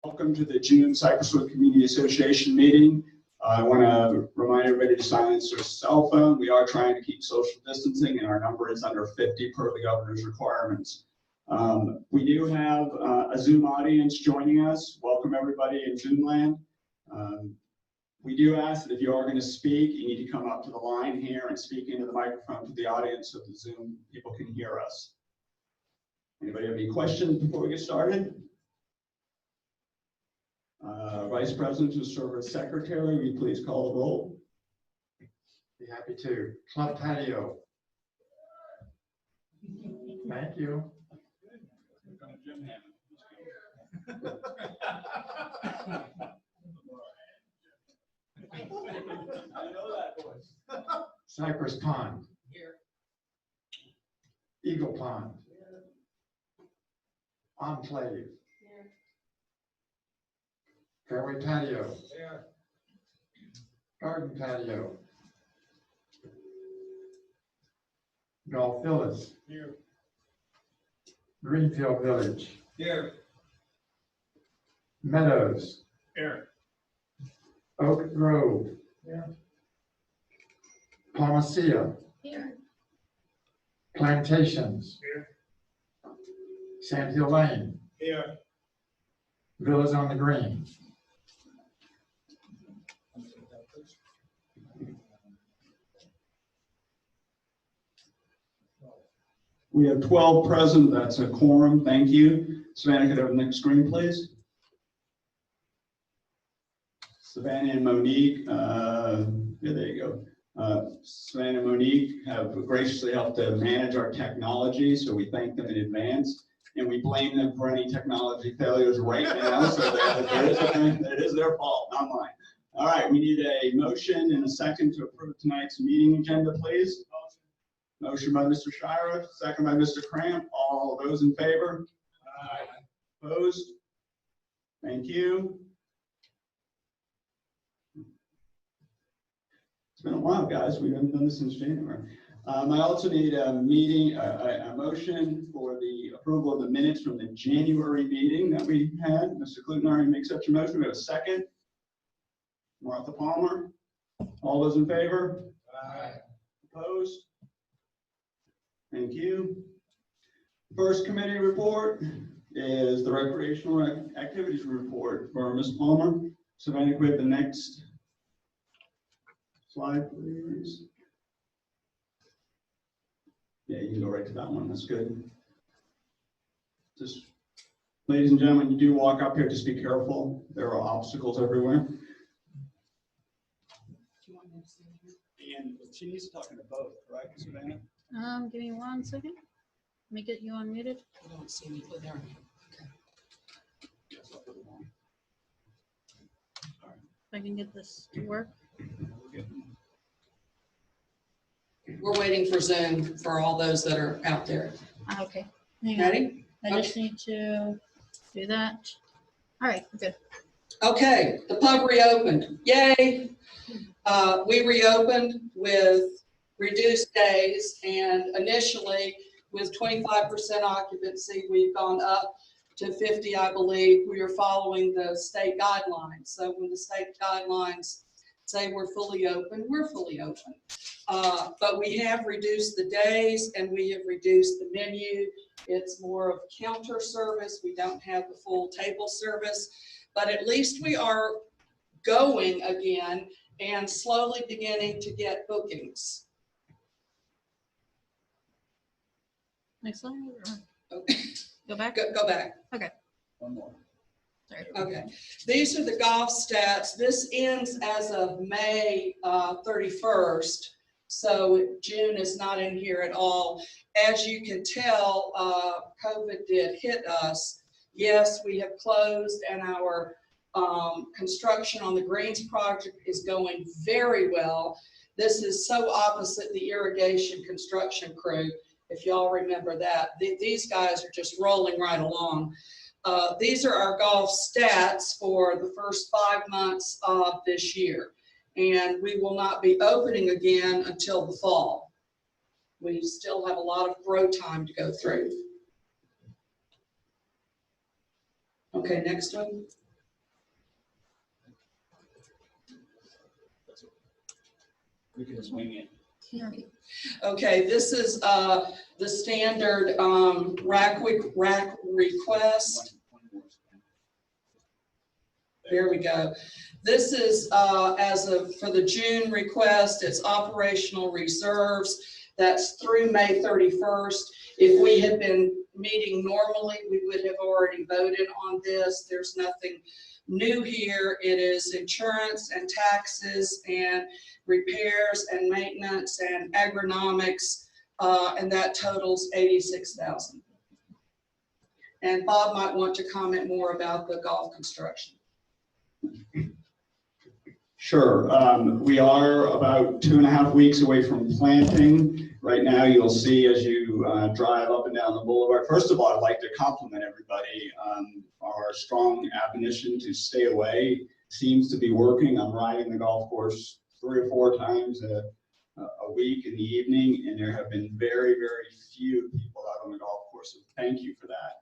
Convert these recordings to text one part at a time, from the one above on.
Welcome to the June Cypresswood Community Association meeting. I want to remind everybody to silence their cell phone. We are trying to keep social distancing, and our number is under 50 per the governor's requirements. We do have a Zoom audience joining us. Welcome everybody in Zoom land. We do ask that if you are going to speak, you need to come up to the line here and speak into the microphone to the audience so the Zoom people can hear us. Anybody have any questions before we get started? Vice President to serve as Secretary, will you please call the roll? Be happy to. Club patio. Thank you. I know that voice. Cypress Pond. Here. Eagle Pond. Enclave. Here. Fairway patio. Here. Garden patio. Gulf Villas. Here. Greenfield Village. Here. Meadows. Here. Oak Grove. Here. Palmacia. Here. Plantations. Here. Sandhill Lane. Here. Villas on the Green. We have 12 present. That's a quorum. Thank you. Savannah, could I have the next screen, please? Savannah and Monique, yeah, there you go. Savannah and Monique have graciously helped to manage our technology, so we thank them in advance. And we blame them for any technology failures right now, so that it is their fault, not mine. All right, we need a motion and a second to approve tonight's meeting agenda, please. Motion by Mr. Shira, second by Mr. Cramp. All those in favor? Aye. Opposed? Thank you. It's been a while, guys. We haven't done this since January. I also need a motion for the approval of the minutes from the January meeting that we had. Mr. Klutenari makes such a motion. We have a second. Martha Palmer. All those in favor? Aye. Opposed? Thank you. First committee report is the recreational activities report for Ms. Palmer. Savannah, can we have the next slide, please? Yeah, you can go right to that one. That's good. Just, ladies and gentlemen, you do walk up here, just be careful. There are obstacles everywhere. And she needs to talk to both, right, Savannah? Give me 1 second. Let me get you unmuted. I don't see me there. If I can get this to work. We're waiting for Zoom for all those that are out there. Okay. Hang on. Ready? I just need to do that. All right, good. Okay, the pub reopened. Yay! We reopened with reduced days, and initially with 25% occupancy, we've gone up to 50, I believe. We are following the state guidelines. So when the state guidelines say we're fully open, we're fully open. But we have reduced the days and we have reduced the menu. It's more of counter service. We don't have the full table service, but at least we are going again and slowly beginning to get bookings. Next slide. Okay. Go back. Go back. Okay. One more. Sorry. Okay. These are the golf stats. This ends as of May 31st. So June is not in here at all. As you can tell, COVID did hit us. Yes, we have closed, and our construction on the Greens project is going very well. This is so opposite the irrigation construction crew. If y'all remember that, these guys are just rolling right along. These are our golf stats for the first 5 months of this year. And we will not be opening again until the fall. We still have a lot of grow time to go through. Okay, next one. We can swing it. Okay, this is the standard rack request. There we go. This is for the June request, it's operational reserves. That's through May 31st. If we had been meeting normally, we would have already voted on this. There's nothing new here. It is insurance and taxes and repairs and maintenance and agronomics, and that totals $86,000. And Bob might want to comment more about the golf construction. Sure. We are about 2.5 weeks away from planting. Right now, you'll see as you drive up and down the boulevard. First of all, I'd like to compliment everybody. Our strong admonition to stay away seems to be working. I'm riding the golf course 3 or 4 times a week in the evening, and there have been very, very few people out on the golf course. So thank you for that.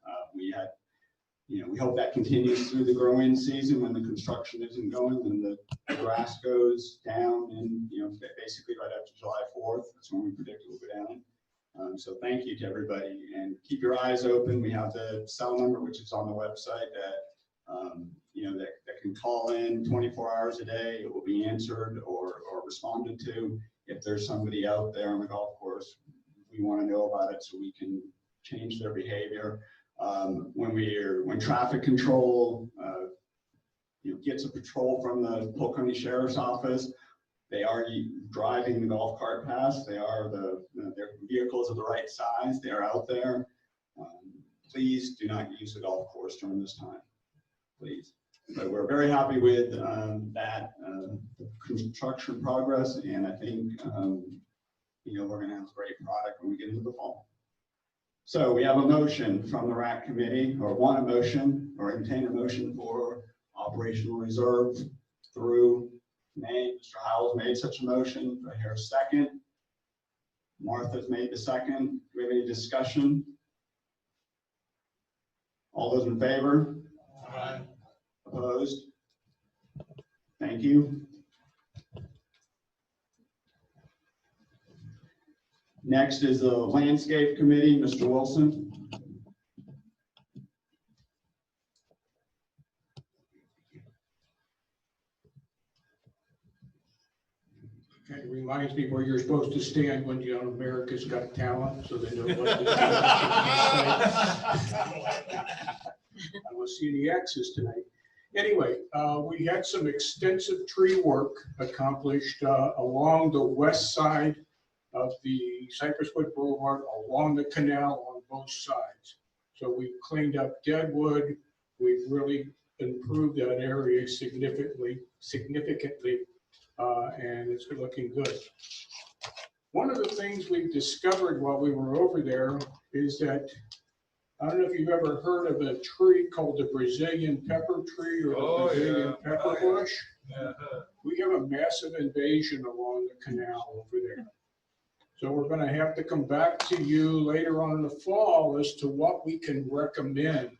We hope that continues through the growing season when the construction isn't going, when the grass goes down, and basically right after July 4th, that's when we predict it will go down. So thank you to everybody, and keep your eyes open. We have the cell number, which is on the website, that can call in 24 hours a day. It will be answered or responded to. If there's somebody out there on the golf course, we want to know about it so we can change their behavior. When traffic control gets a patrol from the Polk County Sheriff's Office, they are driving the golf cart past. Their vehicles are the right size. They are out there. Please do not use the golf course during this time, please. But we're very happy with that construction progress, and I think we're going to have a great product when we get into the fall. So we have a motion from the RAC committee, or entertain a motion for operational reserve through May. Mr. Howell's made such a motion. Do I hear a second? Martha's made the second. Do we have any discussion? All those in favor? Aye. Opposed? Thank you. Next is the landscape committee, Mr. Wilson. Kind of reminds me where you're supposed to stand when you're on America's Got Talent, so they know what to do. I will see the X's tonight. Anyway, we had some extensive tree work accomplished along the west side of the Cypresswood Boulevard, along the canal on both sides. So we've cleaned up dead wood. We've really improved that area significantly, and it's looking good. One of the things we've discovered while we were over there is that, I don't know if you've ever heard of a tree called the Brazilian pepper tree or the Brazilian pepper bush. We have a massive invasion along the canal over there. So we're going to have to come back to you later on in the fall as to what we can recommend,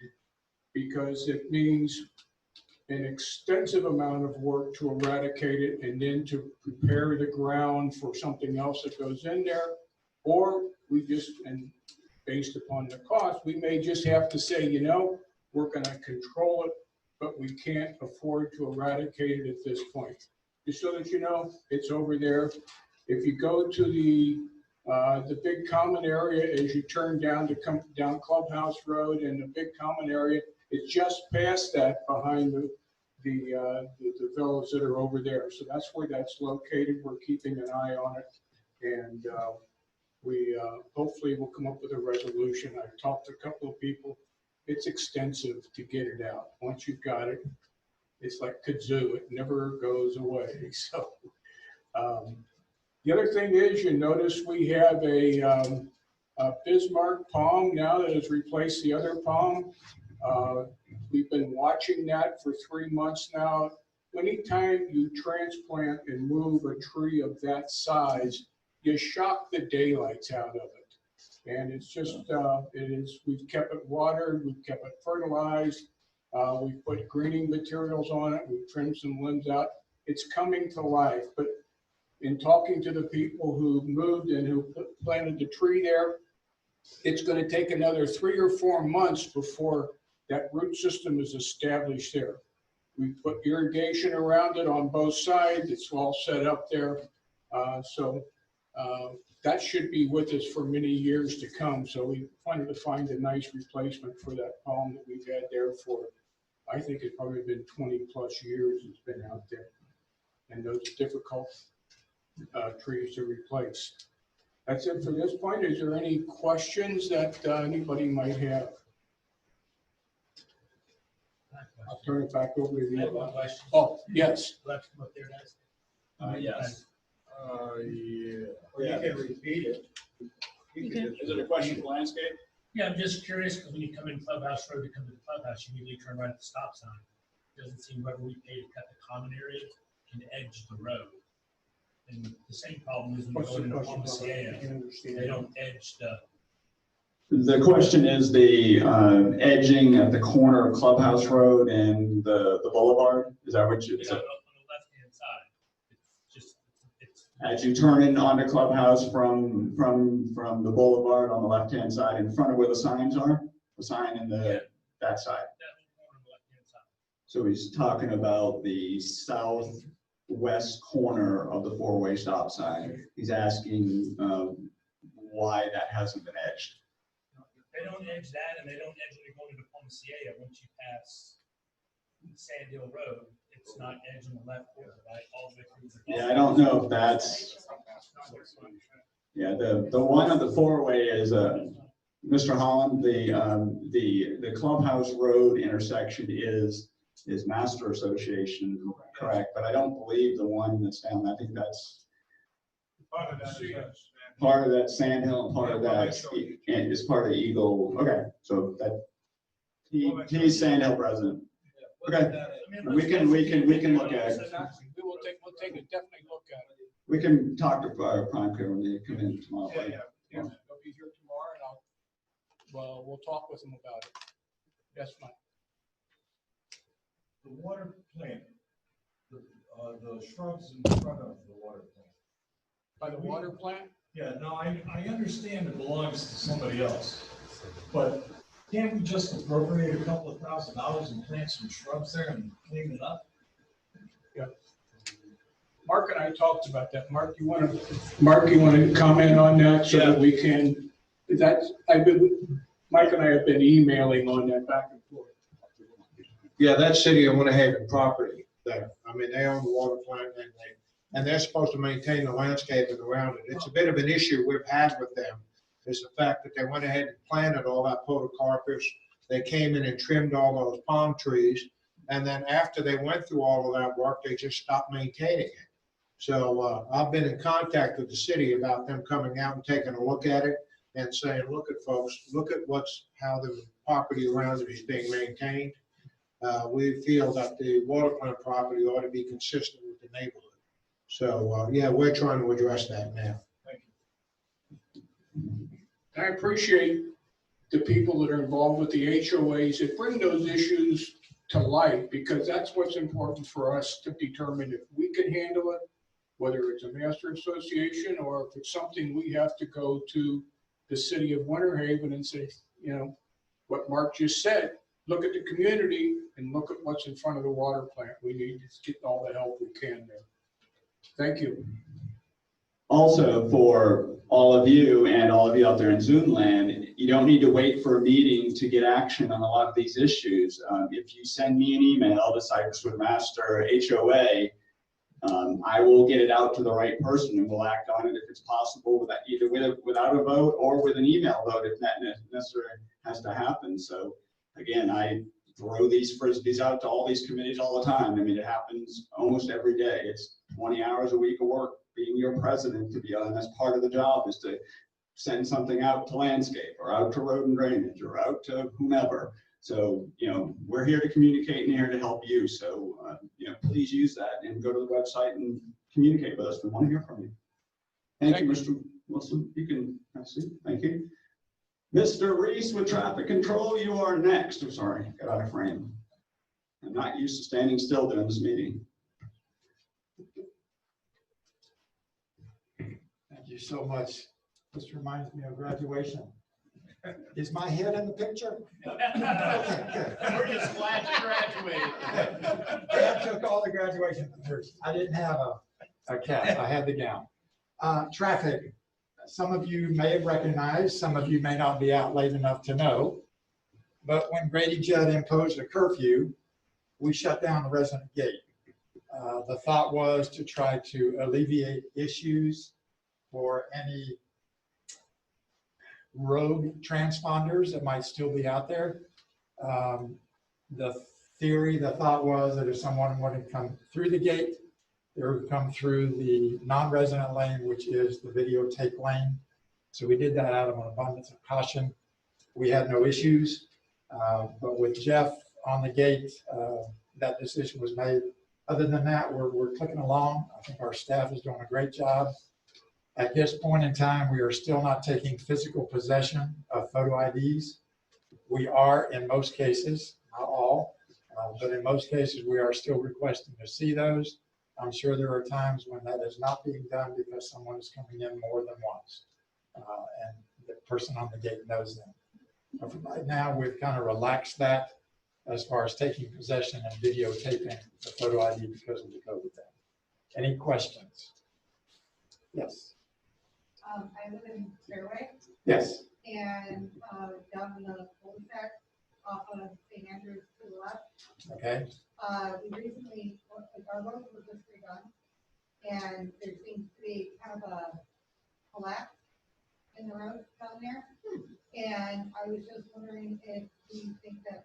because it means an extensive amount of work to eradicate it and then to prepare the ground for something else that goes in there. Or we just, and based upon the cost, we may just have to say, we're going to control it, but we can't afford to eradicate it at this point. Just so that you know, it's over there. If you go to the big common area as you turn down to come down Clubhouse Road, and the big common area, it's just past that behind the villas that are over there. So that's where that's located. We're keeping an eye on it, and we hopefully will come up with a resolution. I've talked to a couple of people. It's extensive to get it out. Once you've got it, it's like kazoo. It never goes away. So the other thing is, you notice we have a Bismarck palm now that has replaced the other palm. We've been watching that for 3 months now. Anytime you transplant and move a tree of that size, you shock the daylights out of it. And it's just, we've kept it watered, we've kept it fertilized, we've put greening materials on it, we've trimmed some limbs out. It's coming to life, but in talking to the people who moved and who planted the tree there, it's going to take another 3 or 4 months before that root system is established there. We put irrigation around it on both sides. It's all set up there. So that should be with us for many years to come. So we wanted to find a nice replacement for that palm that we've had there for, I think it's probably been 20 plus years it's been out there. And those difficult trees to replace. That's it for this point. Is there any questions that anybody might have? I'll turn it back over to I have you. one question. Oh, yes. Left from up there, guys. Yes. You can repeat it. Is it a question of landscape? Yeah, I'm just curious, because when you come in Clubhouse Road to come to the clubhouse, you immediately turn right at the stop sign. Doesn't seem whether we pay to cut the common area and edge the road. And the same problem is when you go into Palma CCA, they don't edge the. The question is the edging at the corner of Clubhouse Road and the boulevard. Is that what you? On the left-hand side. It's just, it's. As you turn in onto Clubhouse from the boulevard on the left-hand side, in front of where the signs are, the sign in that side. That corner on the left-hand side. So he's talking about the southwest corner of the four-way stop sign. He's asking why that hasn't been edged. They don't edge that, and they don't edge when you go into Palma CCA. Once you pass Sand Hill Road, it's not edge on the left corner, right? All the way through. Yeah, I don't know if that's, yeah, the one of the four-way is, Mr. Holland, the Clubhouse Road intersection is Master Association, correct? But I don't believe the one that's down, I think that's part of that Sand Hill and part of that is part of Eagle. Okay, so that he's Sand Hill president. Okay, we can look at it. We'll take a definitely look at it. We can talk to Prime Care when they come in tomorrow. Yeah. They'll be here tomorrow, and we'll talk with them about it. Yes, Mike. The water plant, the shrubs in front of the water plant. By the water plant? Yeah, no, I understand it belongs to somebody else, but can't we just appropriate a couple of $1,000 and plant some shrubs there and clean it up? Yeah. Mark and I talked about that. Mark, you want to comment on that so that we can, Mike and I have been emailing on that back and forth. Yeah, that's City of Winter Haven property there. I mean, they own the water plant and they're supposed to maintain the landscaping around it. It's a bit of an issue we've had with them, is the fact that they went ahead and planted all that podocarpus. They came in and trimmed all those palm trees. And then after they went through all of that work, they just stopped maintaining it. So I've been in contact with the city about them coming out and taking a look at it and saying, look at folks, look at how the property around it is being maintained. We feel that the water plant property ought to be consistent with the neighborhood. So yeah, we're trying to address that now. Thank you. I appreciate the people that are involved with the HOAs that bring those issues to light, because that's what's important for us to determine if we can handle it, whether it's a master association or if it's something we have to go to the city of Winter Haven and say, you know, what Mark just said, look at the community and look at what's in front of the water plant. We need to get all the help we can there. Thank you. Also, for all of you and all of you out there in Zoom land, you don't need to wait for a meeting to get action on a lot of these issues. If you send me an email to Cypresswood Master HOA, I will get it out to the right person and we'll act on it if it's possible, without a vote or with an email vote if that necessarily has to happen. So again, I throw these frisbees out to all these committees all the time. I mean, it happens almost every day. It's 20 hours a week of work being your president, to be honest. That's part of the job, is to send something out to landscape or out to road and drainage or out to whomever. So, you know, we're here to communicate and here to help you. So, you know, please use that and go to the website and communicate with us. We want to hear from you. Thank you, Mr. Wilson. You can have a seat. Thank you. Mr. Reese with traffic control, you are next. I'm sorry, got out of frame. I'm not used to standing still during this meeting. so much. This reminds me of graduation. Is my head in the picture? Okay, good. We're just glad you graduated. Dad took all the graduation pictures. I didn't have a cap, I had the gown. Traffic, some of you may have recognized, some of you may not be out late enough to know. But when Grady Judd imposed a curfew, we shut down the resident gate. The thought was to try to alleviate issues for any rogue transponders that might still be out there. The thought was that if someone wanted to come through the gate, they would come through the non-resident lane, which is the videotape lane. So we did that out of an abundance of caution. We had no issues, but with Jeff on the gate, that decision was made. Other than that, we're clicking along. I think our staff is doing a great job. At this point in time, we are still not taking physical possession of photo IDs. We are, in most cases, not all, but in most cases, we are still requesting to see those. I'm sure there are times when that is not being done because someone is coming in more than once, and the person on the gate knows them. But for right now, we've kind of relaxed that as far as taking possession and videotaping the photo ID because of the COVID thing. Any questions? Yes. I live in Fairway, Yes. and down in the cul-de-sac off of St. Andrews to the left. Okay. We recently, our road was just redone, and there seems to be kind of a collapse in the road down there. And I was just wondering if you think that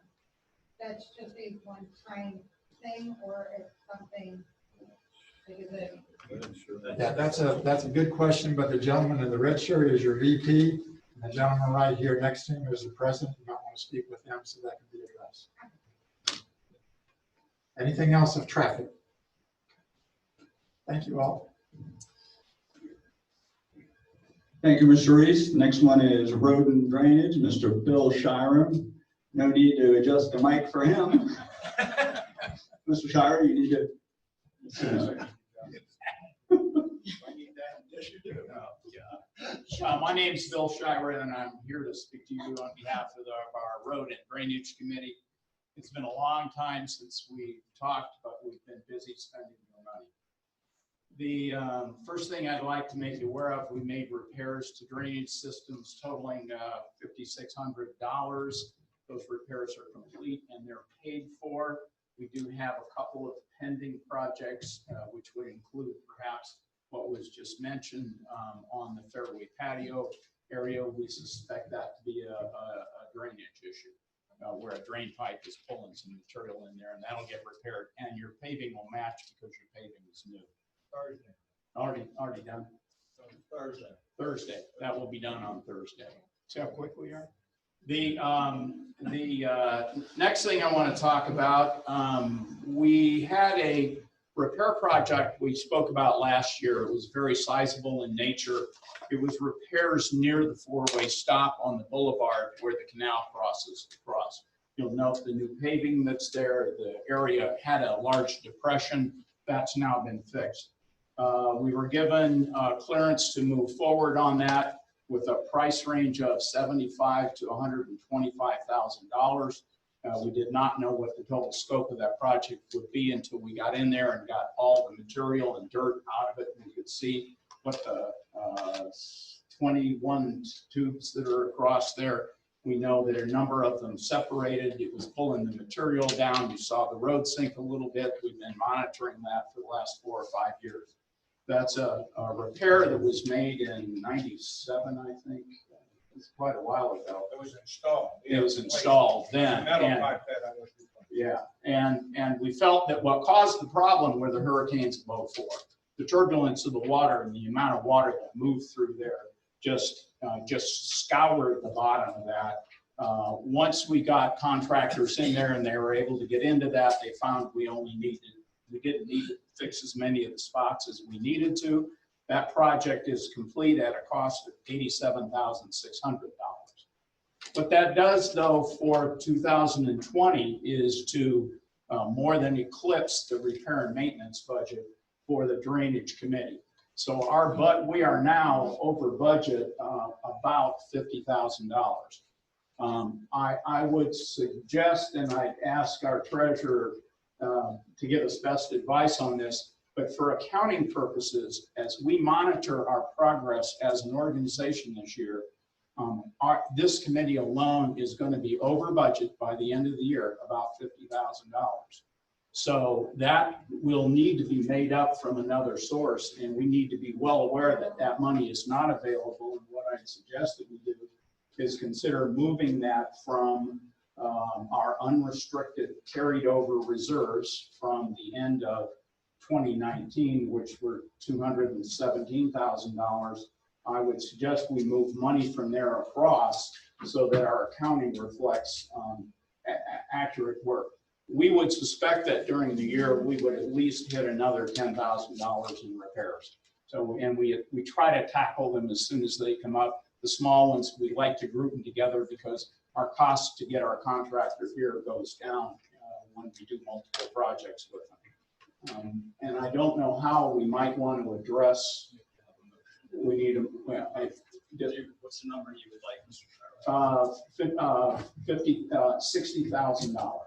that's just a one-time thing, or if something, like, is it? Yeah, that's a good question, but the gentleman in the red shirt is your VP. And the gentleman right here next to him is the president. You might want to speak with them so that can be addressed. Anything else of traffic? Thank you all. Thank you, Mr. Reese. Next one is road and drainage, Mr. Bill Shiram. No need to adjust the mic for him. Mr. Shire, you need to. My name's Bill Shirer, and I'm here to speak to you on behalf of our Road and Drainage Committee. It's been a long time since we talked, but we've been busy spending your money. The first thing I'd like to make you aware of, we made repairs to drainage systems totaling $5,600. Those repairs are complete and they're paid for. We do have a couple of pending projects, which would include perhaps what was just mentioned on the Fairway patio area. We suspect that to be a drainage issue, where a drain pipe is pulling some material in there, and that'll get repaired. And your paving will match because your paving is new. Thursday. Already done? Thursday. That will be done on Thursday. See how quick we are? The next thing I want to talk about, we had a repair project we spoke about last year. It was very sizable in nature. It was repairs near the four-way stop on the boulevard where the canal crosses across. You'll note the new paving that's there. The area had a large depression. That's now been fixed. We were given clearance to move forward on that with a price range of $75,000 to $125,000. We did not know what the total scope of that project would be until we got in there and got all the material and dirt out of it. And we could see what the 21 tubes that are across there. We know that a number of them separated. It was pulling the material down. You saw the road sink a little bit. We've been monitoring that for the last 4 or 5 years. That's a repair that was made in '97, I think. It's quite a while ago. It was installed. It was installed then. Metal and- pipe that I was replacing. Yeah, and we felt that what caused the problem were the hurricanes of '04. The turbulence of the water and the amount of water that moved through there just scoured the bottom of that. Once we got contractors in there and they were able to get into that, they found we didn't need to fix as many of the spots as we needed to. That project is complete at a cost of $87,600. What that does, though, for 2020 is to more than eclipse the repair and maintenance budget for the Drainage Committee. So we are now over budget about $50,000. I would suggest, and I'd ask our treasurer to give us best advice on this, but for accounting purposes, as we monitor our progress as an organization this year, this committee alone is going to be over budget by the end of the year, about $50,000. So that will need to be made up from another source, and we need to be well aware that that money is not available. And what I suggest that we do is consider moving that from our unrestricted carried over reserves from the end of 2019, which were $217,000. I would suggest we move money from there across so that our accounting reflects accurate work. We would suspect that during the year, we would at least hit another $10,000 in repairs. So, and we try to tackle them as soon as they come up. The small ones, we like to group them together because our costs to get our contractor here goes down when we do multiple projects with them. And I don't know how we might want to address, we need a, well, What's the number you would like, Mr. Trevor? $60,000.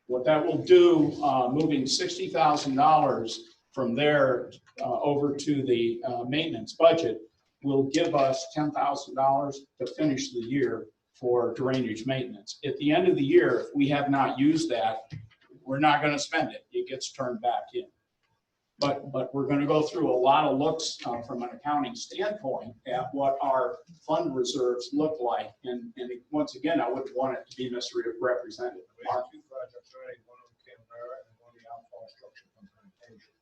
What that will do, moving $60,000 from there over to the maintenance budget will give us $10,000 to finish the year for drainage maintenance. At the end of the year, if we have not used that, we're not going to spend it. It gets turned back in. But we're going to go through a lot of looks from an accounting standpoint at what our fund reserves look like. And once again, I wouldn't want it to be misrepresented. We have two projects already, one on Canberra and one on the outfall structure from Plantation.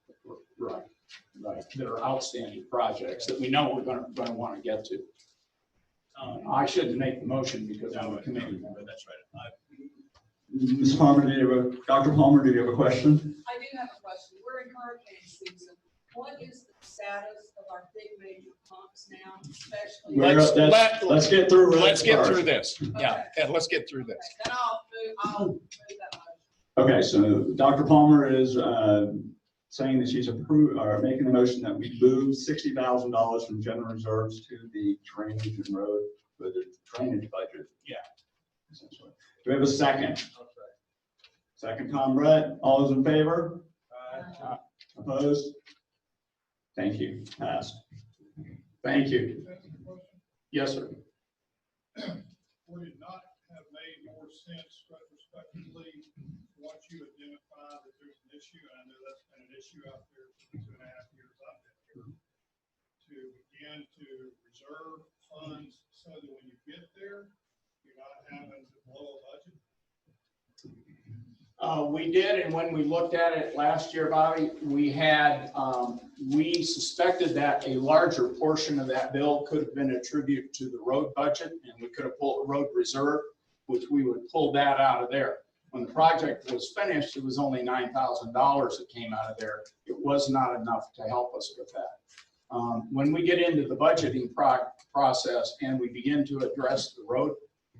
Right. That are outstanding projects that we know we're going to want to get to. I shouldn't make the motion because I'm a committee member. That's right. Ms. Palmer, Dr. Palmer, do you have a question? I do have a question. We're in hurricane season. What is the status of our big major pumps now, especially? Let's get through this. Let's get first. through this. Okay. Yeah, let's get through this. Then I'll move that motion. Okay, so Dr. Palmer is saying that she's making the motion that we move $60,000 from general reserves to the drainage and road for the drainage budget. Yeah. Essentially. Do we have a second? Second, Tom Brett. All those in favor? Opposed? Thank you. Passed. Thank you. Yes, sir. Would it not have made more sense retrospectively, once you identify that there's an issue, and I know that's been an issue out there for the 2.5 years I've been here, to begin to reserve funds so that when you get there, you're not having to blow a budget? We did, and when we looked at it last year, Bobby, we had, we suspected that a larger portion of that bill could have been attributed to the road budget, and we could have pulled a road reserve, which we would pull that out of there. When the project was finished, it was only $9,000 that came out of there. It was not enough to help us with that. When we get into the budgeting process and we begin to address the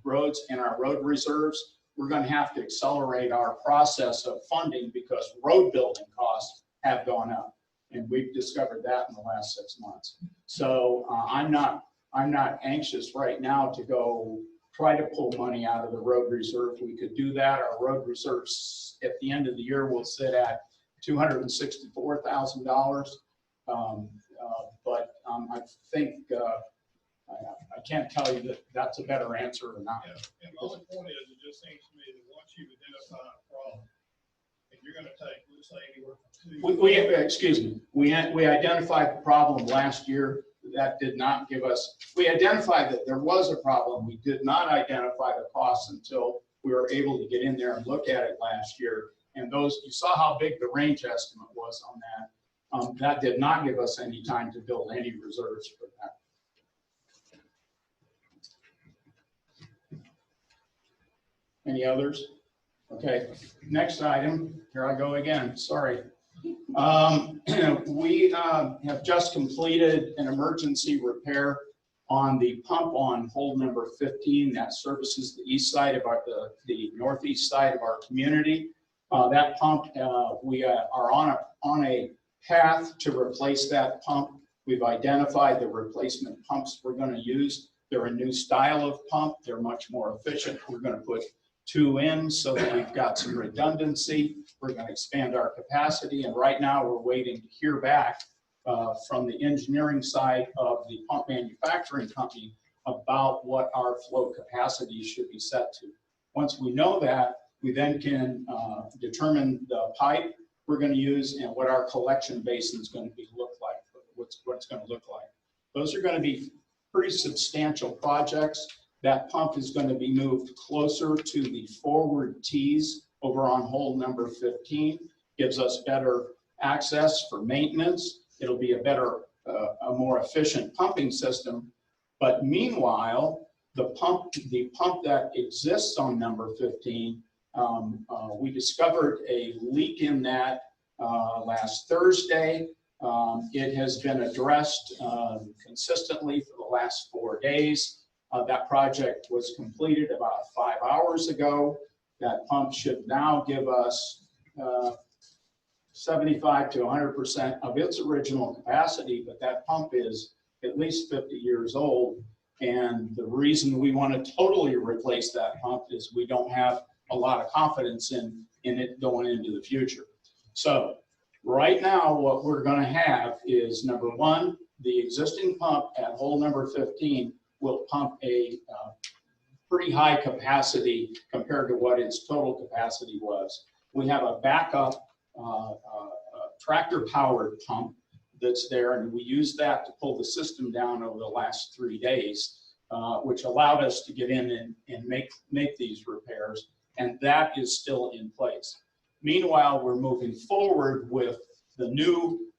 roads and our road reserves, we're going to have to accelerate our process of funding because road building costs have gone up. And we've discovered that in the last 6 months. So I'm not anxious right now to go try to pull money out of the road reserve. We could do that. Our road reserves at the end of the year will sit at $264,000. But I think I can't tell you that that's a better answer or not. Yeah. And the only point is, it just seems to me that once you've identified a problem, and you're going to take, let's say, anywhere from 2. Excuse me. We identified the problem last year. That did not give us. We identified that there was a problem. We did not identify the costs until we were able to get in there and look at it last year. And those, you saw how big the range estimate was on that. That did not give us any time to build any reserves for that. Any others? Okay, next item. Here I go again, sorry. We have just completed an emergency repair on the pump on hole number 15 that services the east side of the northeast side of our community. That pump, we are on a path to replace that pump. We've identified the replacement pumps we're going to use. They're a new style of pump. They're much more efficient. We're going to put 2 in so that we've got some redundancy. We're going to expand our capacity. And right now we're waiting to hear back from the engineering side of the pump manufacturing company about what our flow capacity should be set to. Once we know that, we then can determine the pipe we're going to use and what our collection basin is going to look like, what it's going to look like. Those are going to be pretty substantial projects. That pump is going to be moved closer to the forward tees over on hole number 15. Gives us better access for maintenance. It'll be a better, a more efficient pumping system. But meanwhile, the pump that exists on number 15, we discovered a leak in that last Thursday. It has been addressed consistently for the last 4 days. That project was completed about 5 hours ago. That pump should now give us 75 to 100% of its original capacity, but that pump is at least 50 years old. And the reason we want to totally replace that pump is we don't have a lot of confidence in it going into the future. So right now, what we're going to have is, number one, the existing pump at hole number 15 will pump a pretty high capacity compared to what its total capacity was. We have a backup tractor-powered pump that's there, and we used that to pull the system down over the last 3 days, which allowed us to get in and make these repairs, and that is still in place. Meanwhile, we're moving forward with the new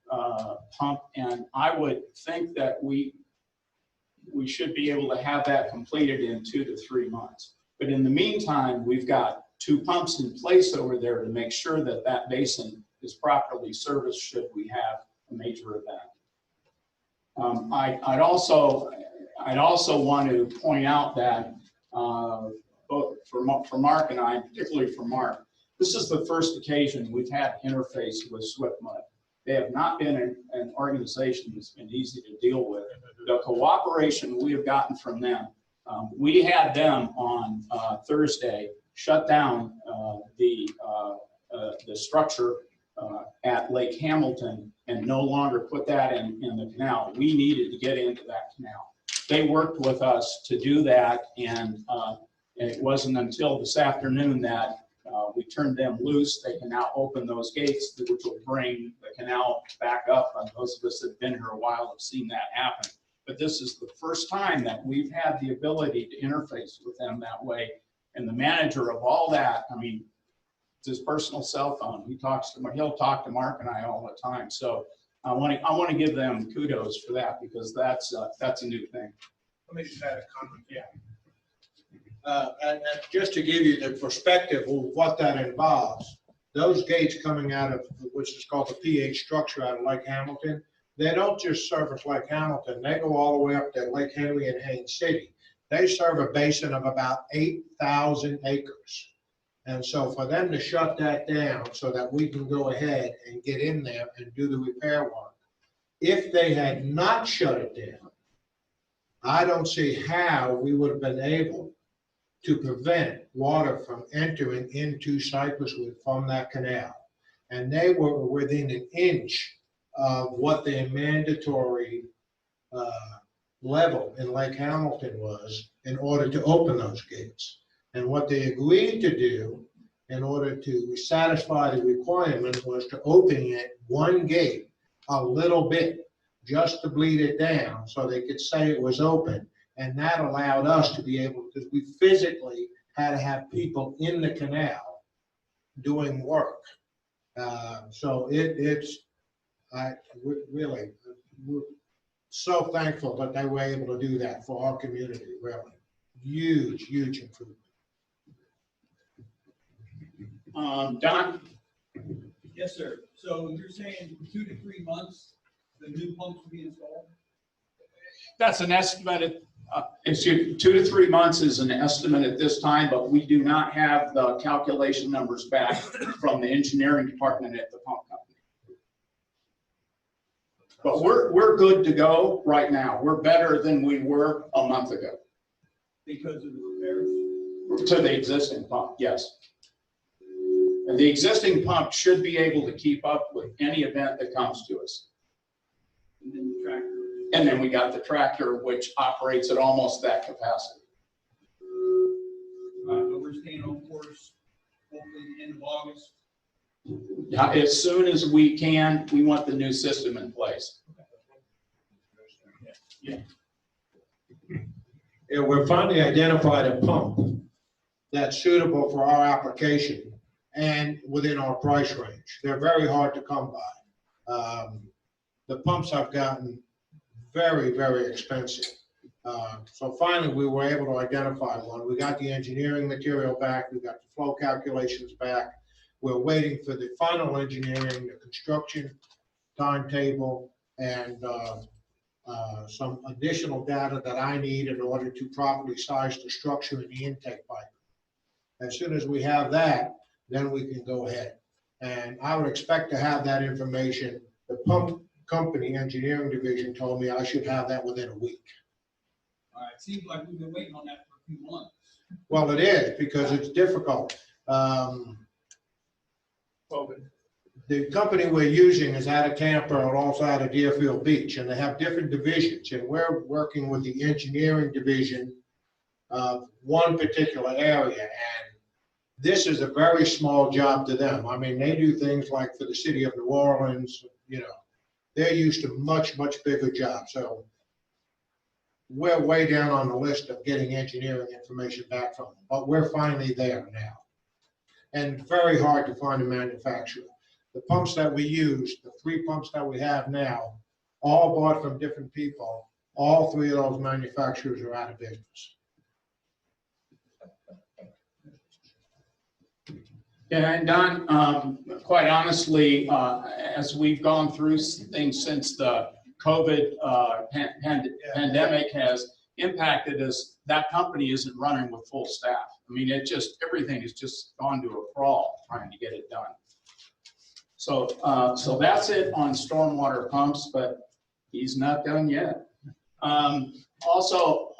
pump, and I would think that we should be able to have that completed in 2 to 3 months. But in the meantime, we've got 2 pumps in place over there to make sure that that basin is properly serviced should we have a major event. I'd also want to point out that both for Mark and I, particularly for Mark, this is the first occasion we've had interface with SwiftMud. They have not been an organization that's been easy to deal with. The cooperation we have gotten from them, we had them on Thursday shut down the structure at Lake Hamilton and no longer put that in the canal. We needed to get into that canal. They worked with us to do that, and it wasn't until this afternoon that we turned them loose. They can now open those gates, which will bring the canal back up. And those of us that have been here a while have seen that happen. But this is the first time that we've had the ability to interface with them that way. And the manager of all that, I mean, it's his personal cell phone. He'll talk to Mark and I all the time. So I want to give them kudos for that, because that's a new thing. Let me just add a comment. Yeah. And just to give you the perspective of what that involves, those gates coming out of, which is called the PH structure out of Lake Hamilton, they don't just service Lake Hamilton, they go all the way up to Lake Henry and Haines City. They serve a basin of about 8,000 acres. And so for them to shut that down so that we can go ahead and get in there and do the repair work, if they had not shut it down, I don't see how we would have been able to prevent water from entering into Cypresswood from that canal. And they were within an inch of what their mandatory level in Lake Hamilton was in order to open those gates. And what they agreed to do in order to satisfy the requirement was to open it one gate a little bit, just to bleed it down so they could say it was open. And that allowed us to be able, because we physically had to have people in the canal doing work. So we're so thankful that they were able to do that for our community, really. Huge, huge improvement. Don? Yes, sir. So you're saying 2 to 3 months, the new pumps will be installed? That's an estimate. 2 to 3 months is an estimate at this time, but we do not have the calculation numbers back from the engineering department at the pump company. But we're good to go right now. We're better than we were a month ago Because of the repairs? to the existing pump, yes. And the existing pump should be able to keep up with any event that comes to us. And then the tractor? And then we got the tractor, which operates at almost that capacity. But we're staying on course, hopefully the end of August. As soon as we can, we want the new system in place. Yeah, we've finally identified a pump that's suitable for our application and within our price range. They're very hard to come by. The pumps have gotten very, very expensive. So finally, we were able to identify one. We got the engineering material back. We got the flow calculations back. We're waiting for the final engineering, the construction timetable, and some additional data that I need in order to properly size the structure and the intake pipe. As soon as we have that, then we can go ahead. And I would expect to have that information. The pump company engineering division told me I should have that within a week. All right, seems like we've been waiting on that for a few months. Well, it is, because it's difficult. The company we're using is out of Tampa and also out of Deerfield Beach, and they have different divisions, and we're working with the engineering division of one particular area, and this is a very small job to them. I mean, they do things like for the city of New Orleans, you know, they're used to much, much bigger jobs. So we're way down on the list of getting engineering information back from them, but we're finally there now. And very hard to find a manufacturer. The pumps that we use, the 3 pumps that we have now, all bought from different people. All 3 of those manufacturers are out of business. Yeah, and Don, quite honestly, as we've gone through things since the COVID pandemic has impacted us, that company isn't running with full staff. I mean, everything has just gone to a crawl trying to get it done. So, so that's it on stormwater pumps, but he's not done yet. Also,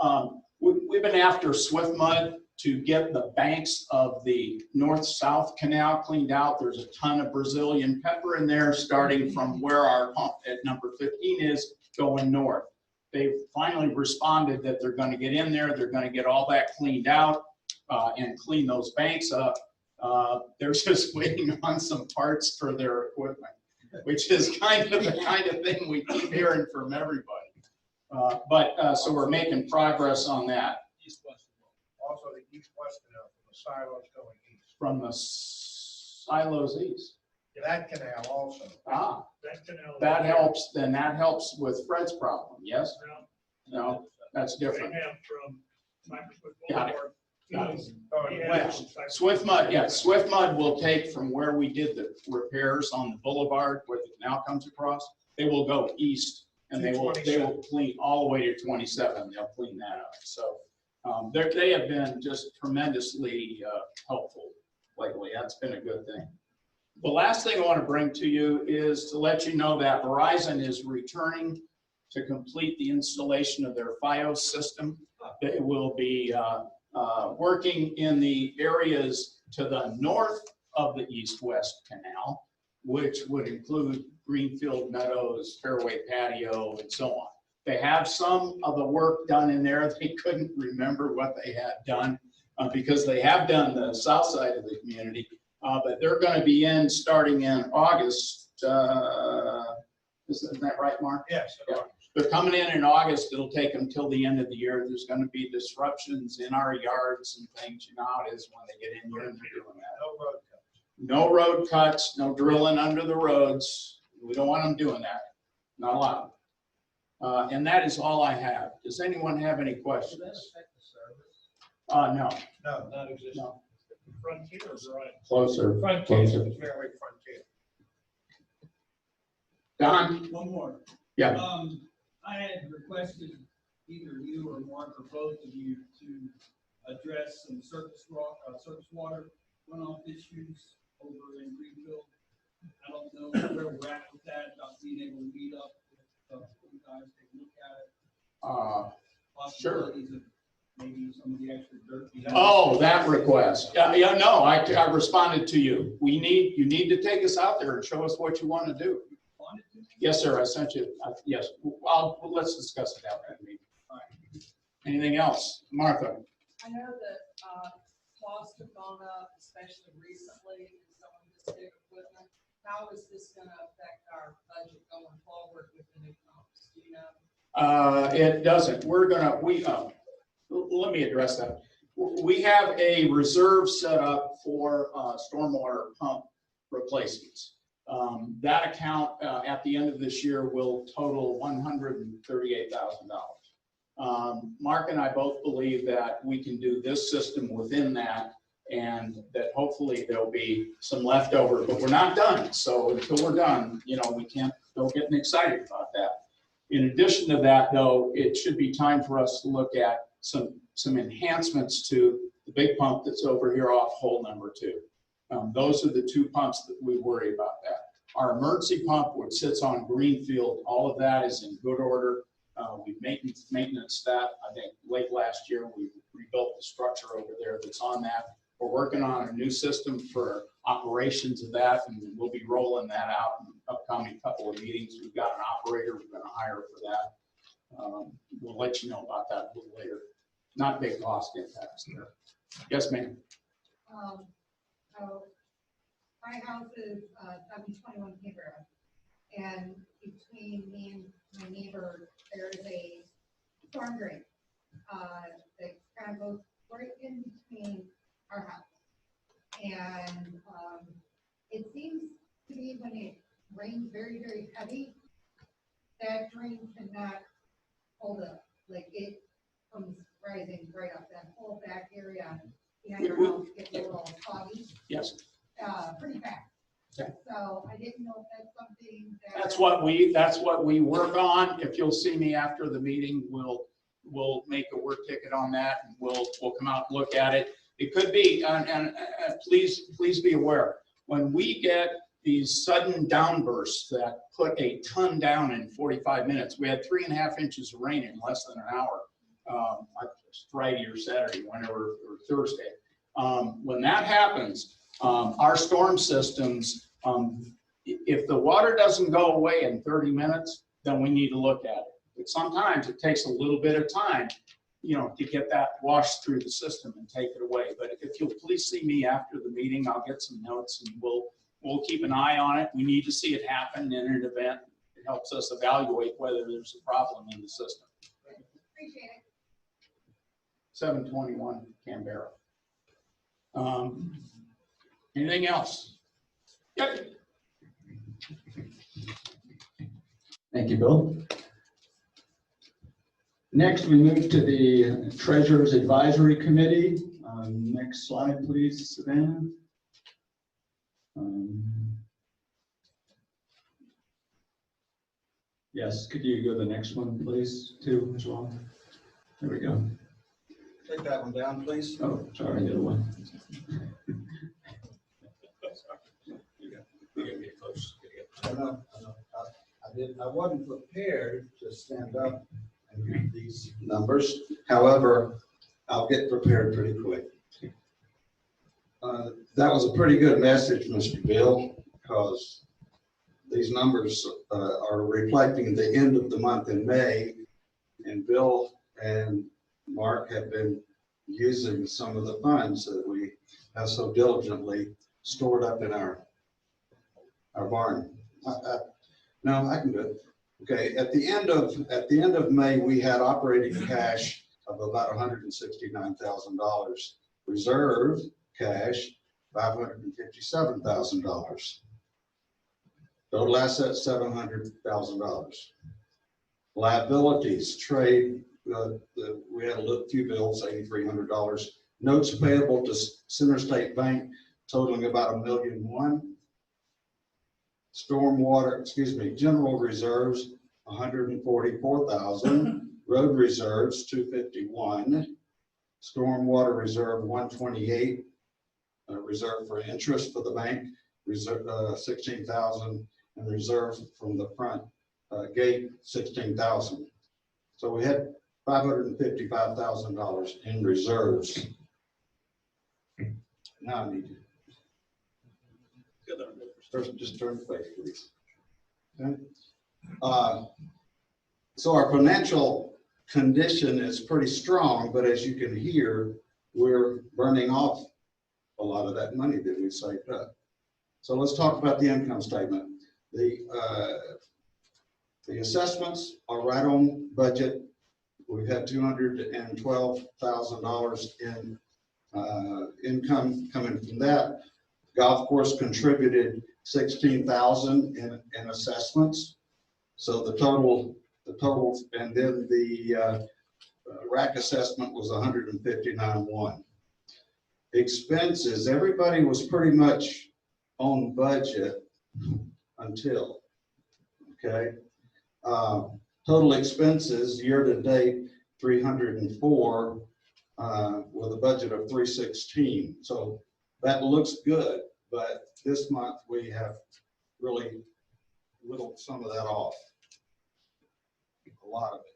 we've been after Swiftmud to get the banks of the north-south canal cleaned out. There's a ton of Brazilian pepper in there, starting from where our pump at number 15 is going north. They've finally responded that they're going to get in there. They're going to get all that cleaned out and clean those banks up. They're just waiting on some parts for their equipment, which is kind of the thing we keep hearing from everybody. So we're making progress on that. Also, the east-west canal from the silos going east. From the silos east. That canal also. Ah, That canal. that helps. Then that helps with Fred's problem. Yes? No, that's They different. have from Cypresswood Got it. Boulevard. Got it. Yeah. West. Swiftmud, yeah, Swiftmud will take from where we did the repairs on the boulevard where the canal comes across. They will go east and they will clean all the way to 27. They'll clean that up. So they have been just tremendously helpful lately. That's been a good thing. The last thing I want to bring to you is to let you know that Verizon is returning to complete the installation of their FiOS system. It will be working in the areas to the north of the east-west canal, which would include Greenfield Meadows, Fairway Patio, and so on. They have some of the work done in there. They couldn't remember what they had done because they have done the south side of the community, but they're going to be in starting in August. Isn't that right, Mark? Yes. Yeah. They're coming in August. It'll take them till the end of the year. There's going to be disruptions in our yards and things. You know how it is when they get in here and they're doing that. No road cuts, no drilling under the roads. We don't want them doing that. Not allowed. And that is all I have. Does anyone have any questions? No. No, not existing. No. Frontier is right. Closer. Frontier. Closer. Fairway Frontier. Don? One more. Yeah. I had requested either you or Mark or both of you to address some surface water runoff issues over in Greenfield. I don't know where we're at with that, about being able to meet up with Possibilities of maybe some of the extra dirt. we have. Oh, that request. Yeah, no, I responded to you. You need to take us out there and show us what you want to do. Wanted to? Yes, sir, I sent you, yes, let's discuss it after the meeting. All right. Anything else? Martha? I know that costs have gone up, especially recently, in some of this big equipment. How is this gonna affect our budget going forward with the new pumps? Do you know? It doesn't. Let me address that. We have a reserve set up for stormwater pump replacements. That account at the end of this year will total $138,000. Mark and I both believe that we can do this system within that, and that hopefully there'll be some leftover, but we're not done. So until we're done, we can't go getting excited about that. In addition to that, though, it should be time for us to look at some enhancements to the big pump that's over here off hole number 2. Those are the 2 pumps that we worry about that. Our emergency pump, which sits on Greenfield, all of that is in good order. We've maintenance that. I think late last year, we rebuilt the structure over there that's on that. We're working on a new system for operations of that, and we'll be rolling that out in the upcoming couple of meetings. We've got an operator we're going to hire for that. We'll let you know about that a little later. Not big cost impacts there. Yes, ma'am. So my house is 721 Canberra, and between me and my neighbor, there is a storm drain that kind of goes right in between our house. And it seems to me when it rains very, very heavy, that drain cannot hold up. Like it comes rising right up. That whole back area behind our house gets a little foggy. Yes. Pretty fast. Okay. So I didn't know if that's something that. That's what we work on. If you'll see me after the meeting, we'll make a work ticket on that, and we'll come out and look at it. It could be, and please be aware, when we get these sudden downbursts that put a ton down in 45 minutes, we had 3.5 inches of rain in less than an hour, Friday or Saturday, whenever, or Thursday. When that happens, our storm systems, if the water doesn't go away in 30 minutes, then we need to look at it. But sometimes it takes a little bit of time, to get that washed through the system and take it away. But if you'll please see me after the meeting, I'll get some notes and we'll keep an eye on it. We need to see it happen in an event. It helps us evaluate whether there's a problem in the system. Appreciate it. 721 Canberra. Anything else? Yep. Thank you, Bill. Next, we move to the Treasurer's Advisory Committee. Next slide, please, Savannah. Yes, could you go to the next one, please, too, as well? There we go. Take that one down, please. Oh, sorry, the other one. I wasn't prepared to stand up and read these numbers. However, I'll get prepared pretty quick. That was a pretty good message, Mr. Bill, because these numbers are reflecting the end of the month in May, and Bill and Mark have been using some of the funds that we have so diligently stored up in our barn. No, I can do it. Okay, at the end of May, we had operating cash of about $169,000. Reserve cash, $557,000. Total assets, $700,000. Liabilities, trade, we had a few bills, $8,300. Notes payable to Center State Bank totaling about $1.1 million. General reserves, $144,000. Road reserves, $251,000. Stormwater reserve, $128,000. Reserve for interest for the bank, reserve $16,000, and reserve from the front gate, $16,000. So we had $555,000 in reserves. Now I need to just turn the page, please. Okay. So our financial condition is pretty strong, but as you can hear, we're burning off a lot of that money that we saved up. So let's talk about the income statement. The assessments are right on budget. We've had $212,000 in income coming from that. Golf course contributed $16,000 in assessments. So the total, and then the rack assessment was $159,100. Expenses, everybody was pretty much on budget until, okay. Total expenses year to date, 304, with a budget of 316. So that looks good, but this month we have really whittled some of that off, a lot of it.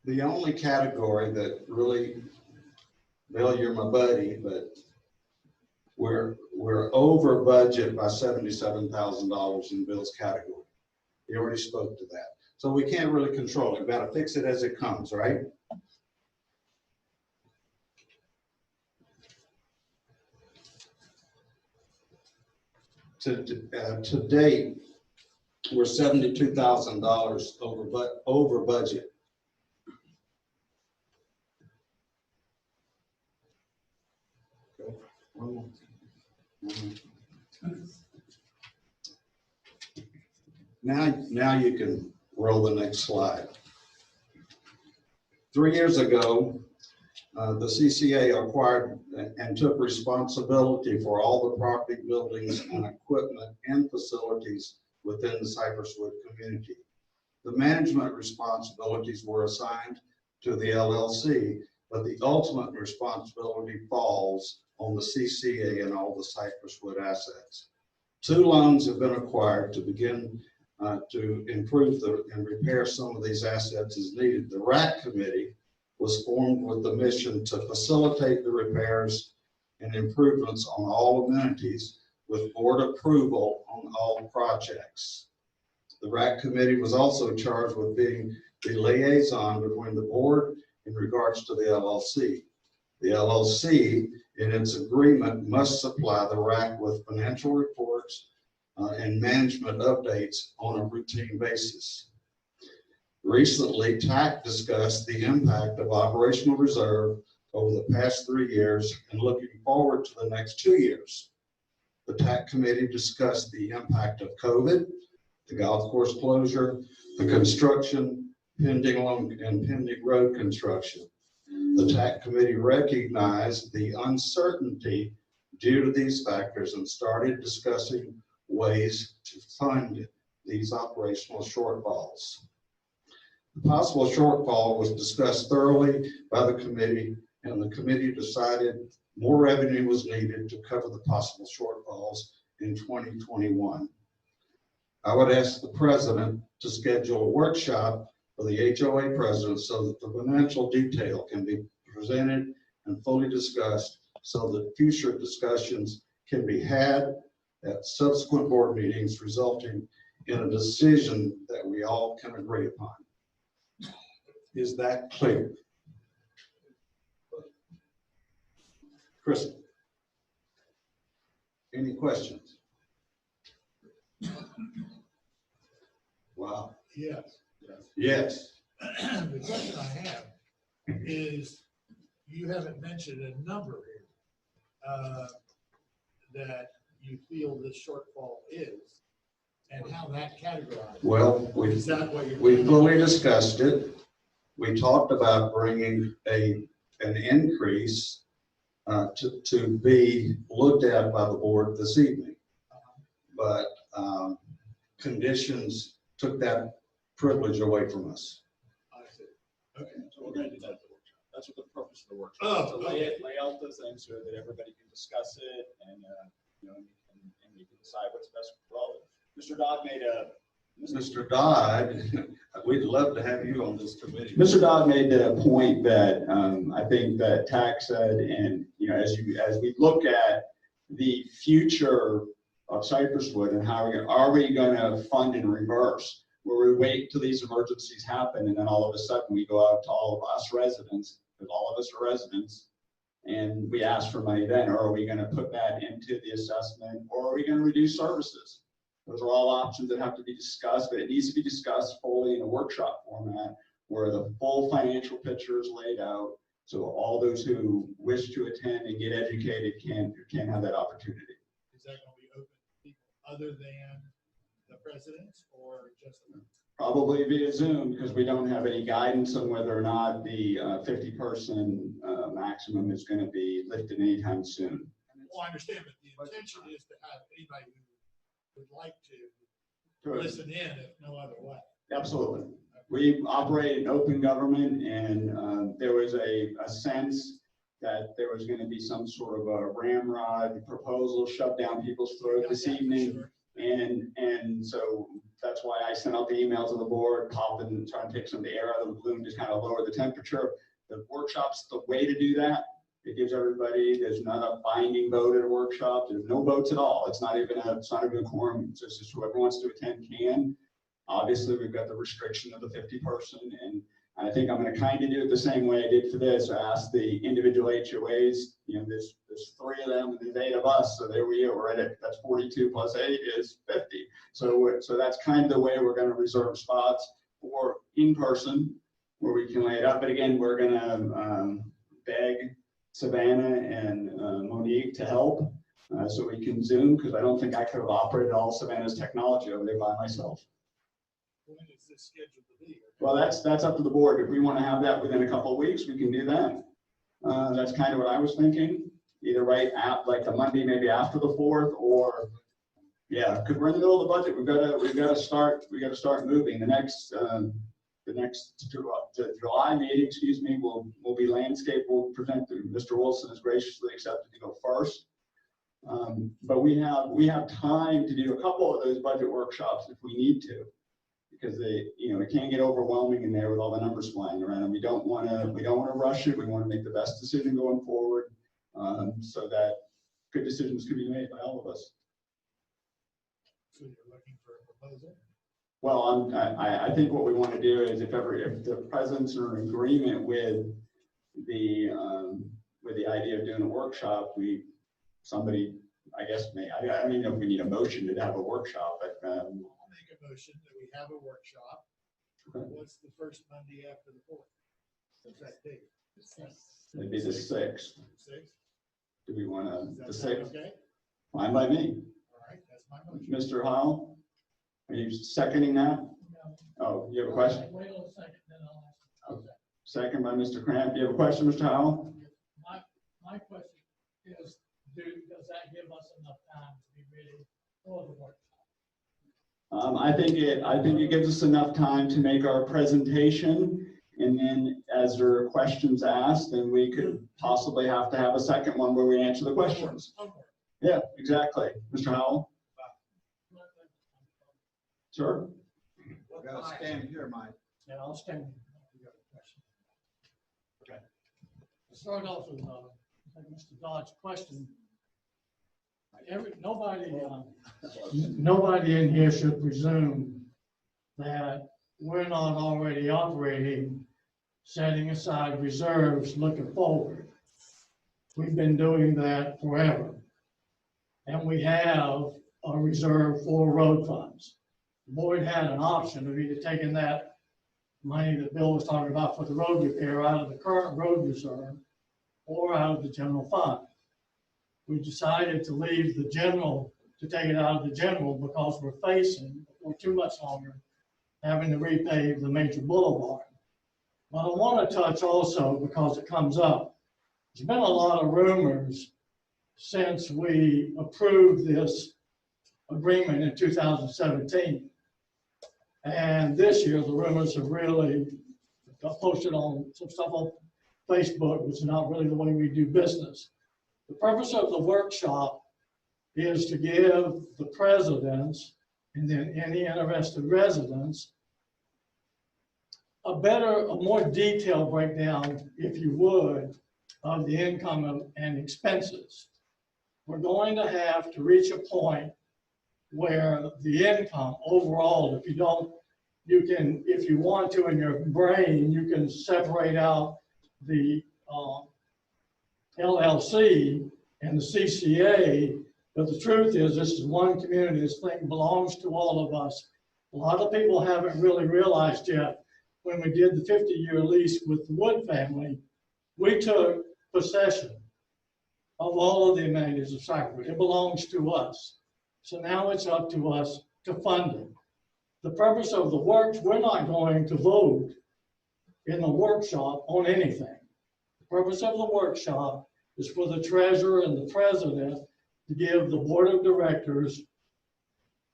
The only category that really, Bill, you're my buddy, but we're over budget by $77,000 in Bill's category. He already spoke to that. So we can't really control it. We've got to fix it as it comes, right? To date, we're $72,000 over budget. Now you can roll the next slide. 3 years ago, the CCA acquired and took responsibility for all the property, buildings, and equipment and facilities within the Cypresswood community. The management responsibilities were assigned to the LLC, but the ultimate responsibility falls on the CCA and all the Cypresswood assets. 2 loans have been acquired to begin to improve and repair some of these assets as needed. The RAC committee was formed with the mission to facilitate the repairs and improvements on all amenities with board approval on all projects. The RAC committee was also charged with being the liaison between the board in regards to the LLC. The LLC, in its agreement, must supply the RAC with financial reports and management updates on a routine basis. Recently, TAC discussed the impact of operational reserve over the past 3 years and looking forward to the next 2 years. The TAC committee discussed the impact of COVID, the golf course closure, the construction, pending road construction. The TAC committee recognized the uncertainty due to these factors and started discussing ways to fund these operational shortfalls. The possible shortfall was discussed thoroughly by the committee, and the committee decided more revenue was needed to cover the possible shortfalls in 2021. I would ask the president to schedule a workshop for the HOA president so that the financial detail can be presented and fully discussed so that future discussions can be had at subsequent board meetings, resulting in a decision that we all can agree upon. Is that clear? Chris, any questions? Wow. Yes. Yes. The question I have is, you haven't mentioned a number here that you feel the shortfall is, and how that categorized. Well, Is that what you're? we fully discussed it. We talked about bringing an increase to be looked at by the board this evening. But conditions took that privilege away from us. I see. Okay. So we're gonna do that at the workshop. That's what the purpose of the workshop. Oh, To lay out the things so that everybody can discuss it and, and we can decide what's best for all of us. Mr. Dodd made a. Mr. Dodd, we'd love to have you on this committee. Mr. Dodd made the point that I think that tax ed and, as we look at the future of Cypresswood and how are we going to fund in reverse, where we wait till these emergencies happen and then all of a sudden we go out to all of us residents, because all of us are residents, and we ask for money then, or are we going to put that into the assessment, or are we going to reduce services? Those are all options that have to be discussed, but it needs to be discussed fully in a workshop format where the full financial picture is laid out. So all those who wish to attend and get educated can have that opportunity. Is that going to be open to people other than the presidents or just the? Probably via Zoom, because we don't have any guidance on whether or not the 50-person maximum is going to be lifted anytime soon. Well, I understand, but the intention is to have anybody who would like to listen in if no other way. Absolutely. We operate in open government, and there was a sense that there was going to be some sort of a ramrod proposal shoved down people's throat this evening. Sure. And so that's why I sent out the email to the board, popping and trying to take some of the air out of the balloon, just kind of lower the temperature. The workshop's the way to do that. It gives everybody, there's not a binding vote at a workshop. There's no votes at all. It's not even a quorum. It's just whoever wants to attend can. Obviously, we've got the restriction of the 50-person, and I think I'm going to kind of do it the same way I did for this. I asked the individual HOAs, there's 3 of them and there's 8 of us, so there we are. We're at it. That's 42 plus 8 is 50. So that's kind of the way we're going to reserve spots for in person where we can lay it up. But again, we're going to beg Savannah and Monique to help so we can Zoom, because I don't think I could have operated all Savannah's technology over there by myself. When is this scheduled to be? Well, that's up to the board. If we want to have that within a couple of weeks, we can do that. That's kind of what I was thinking. Either right at like the Monday, maybe after the 4th, or yeah, because we're in the middle of the budget. We've got to start moving. The next July meeting, excuse me, will be landscape. We'll present. Mr. Wilson has graciously accepted to go first. But we have time to do a couple of those budget workshops if we need to, because it can get overwhelming in there with all the numbers flying around, and we don't want to rush it. We want to make the best decision going forward, so that good decisions can be made by all of us. So you're looking for a proposal? Well, I think what we want to do is if the presidents are in agreement with the idea of doing a workshop, somebody, I guess, I don't even know if we need a motion to have a workshop, but. I'll make a motion that we have a workshop. Okay. What's the first Monday after the 4th? What's that date? It'd be the 6th. 6th? Do we want to, the Does that 6th? sound okay? Fine by me. All right, that's my motion. Mr. Howell, are you seconding that? Oh, you have a question? Wait a second, then I'll ask. Second by Mr. Cramp. Do you have a question, Mr. Howell? My question is, does that give us enough time to be ready for the workshop? I think it gives us enough time to make our presentation, and then as there are questions asked, then we could possibly have to have a second one where we answer the questions. Yeah, exactly. Mr. Howell? Sure. We're gonna stand here, Mike. Yeah, I'll stand. You got a question? Okay. To start off with Mr. Dodd's question. Nobody in here should presume that we're not already operating, setting aside reserves, looking forward. We've been doing that forever. And we have a reserve for road funds. The board had an option of either taking that money that Bill was talking about for the road repair out of the current road reserve or out of the general fund. We decided to leave the general, to take it out of the general because we're facing, for too much longer, having to repave the major boulevard. But I want to touch also, because it comes up, there's been a lot of rumors since we approved this agreement in 2017. And this year, the rumors have really got posted on some stuff on Facebook, which is not really the way we do business. The purpose of the workshop is to give the presidents and then any interested residents, a more detailed breakdown, if you would, of the income and expenses. We're going to have to reach a point where the income overall, if you want to in your brain, you can separate out the LLC and the CCA, but the truth is this is one community. This thing belongs to all of us. A lot of people haven't really realized yet, when we did the 50-year lease with the Wood family, we took possession of all of the amenities of Cypresswood. It belongs to us. So now it's up to us to fund it. The purpose of the works, we're not going to vote in the workshop on anything. The purpose of the workshop is for the treasurer and the president to give the board of directors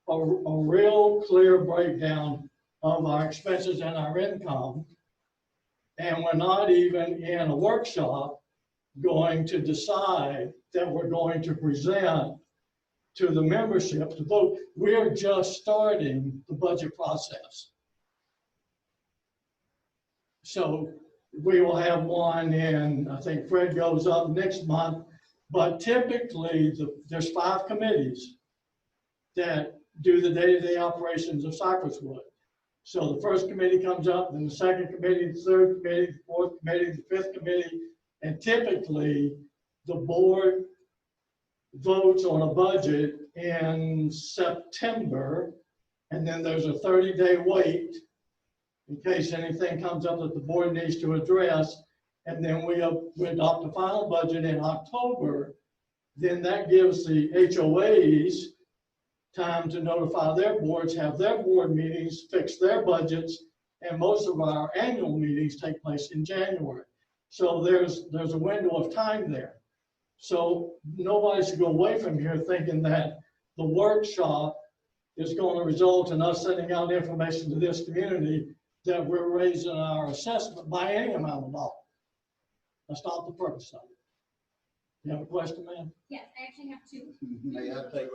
a real clear breakdown of our expenses and our income. And we're not even in a workshop going to decide that we're going to present to the membership to vote. We're just starting the budget process. So we will have one in, I think Fred goes up next month, but typically there's 5 committees that do the day-to-day operations of Cypresswood. So the first committee comes up, then the second committee, the third committee, the fourth committee, the fifth committee, and typically the board votes on a budget in September, and then there's a 30-day wait in case anything comes up that the board needs to address, and then we adopt the final budget in October. Then that gives the HOAs time to notify their boards, have their board meetings, fix their budgets, and most of our annual meetings take place in January. So there's a window of time there. So nobody should go away from here thinking that the workshop is going to result in us sending out information to this community that we're raising our assessment by any amount of dollars. That's not the purpose of it. You have a question, ma'am? Yes, I actually have 2. May I take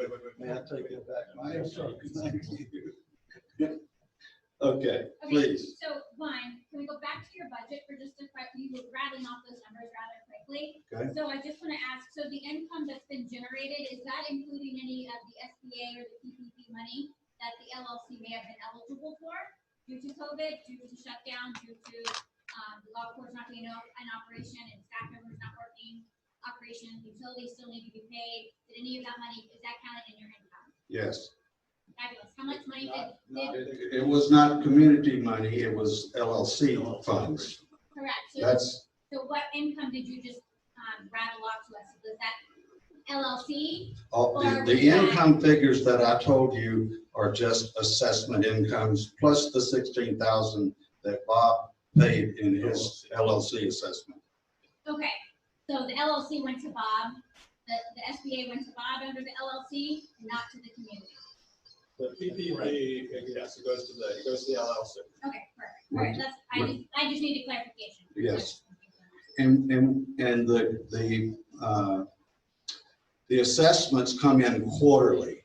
it back? Yes, sir. Okay, please. So one, can we go back to your budget for just a quick, you were rattling off those numbers rather quickly. Okay. So I just want to ask, so the income that's been generated, is that including any of the SBA or the PPP money that the LLC may have been eligible for due to COVID, due to shutdown, due to the golf course not being in operation and staff members not working, operation, utilities still need to be paid? Did any of that money, is that counted in your income? Yes. Fabulous. How much money did It was not community money, it was LLC funds. correct? So what income did you just rattle off to us? Was that LLC? The income figures that I told you are just assessment incomes plus the 16,000 that Bob paid in his LLC assessment. Okay, so the LLC went to Bob, the SBA went to Bob under the LLC, not to the community. The PPP, yes, it goes to the LLC. Okay, perfect. All right, I just needed clarification. Yes. And the assessments come in quarterly,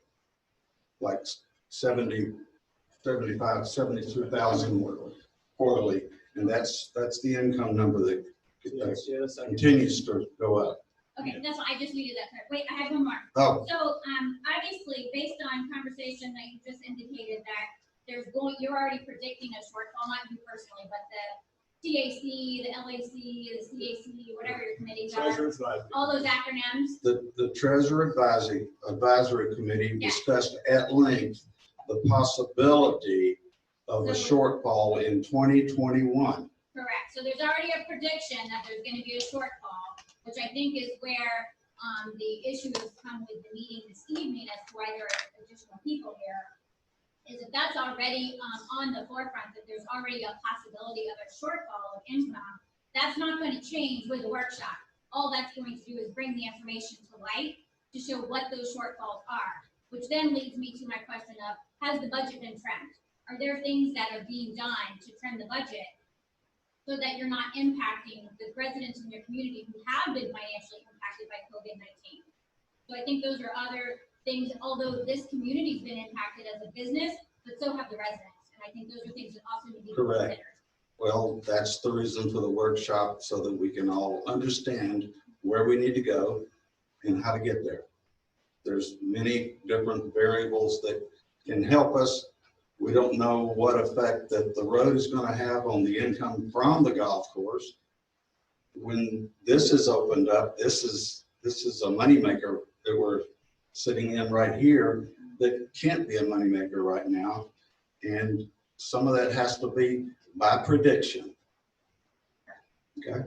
like 72,000 quarterly, and that's the income number that continues to go up. Okay, that's why I just needed that. Wait, I have one more. Oh. So, obviously, based on conversation that you just indicated that you're already predicting a shortfall, not you personally, but the TAC, the LAC, the CAC, whatever your committees are, all those acronyms. The Treasurer Advisory Committee discussed at length the possibility of a shortfall in 2021. Correct. So there's already a prediction that there's going to be a shortfall, which I think is where the issue has come with the meeting this evening as to why there are additional people here, is that that's already on the forefront, that there's already a possibility of a shortfall of income. That's not going to change with the workshop. All that's going to do is bring the information to light to show what those shortfalls are, which then leads me to my question of, has the budget been trimmed? Are there things that are being done to trim the budget so that you're not impacting the residents in your community who have been financially impacted by COVID-19? So I think those are other things, although this community's been impacted as a business, but so have the residents. And I think those are things that also need to be Correct. considered. Well, that's the reason for the workshop, so that we can all understand where we need to go and how to get there. There's many different variables that can help us. We don't know what effect that the road is going to have on the income from the golf course. When this is opened up, this is a moneymaker that we're sitting in right here that can't be a moneymaker right now. And some of that has to be by prediction. Okay.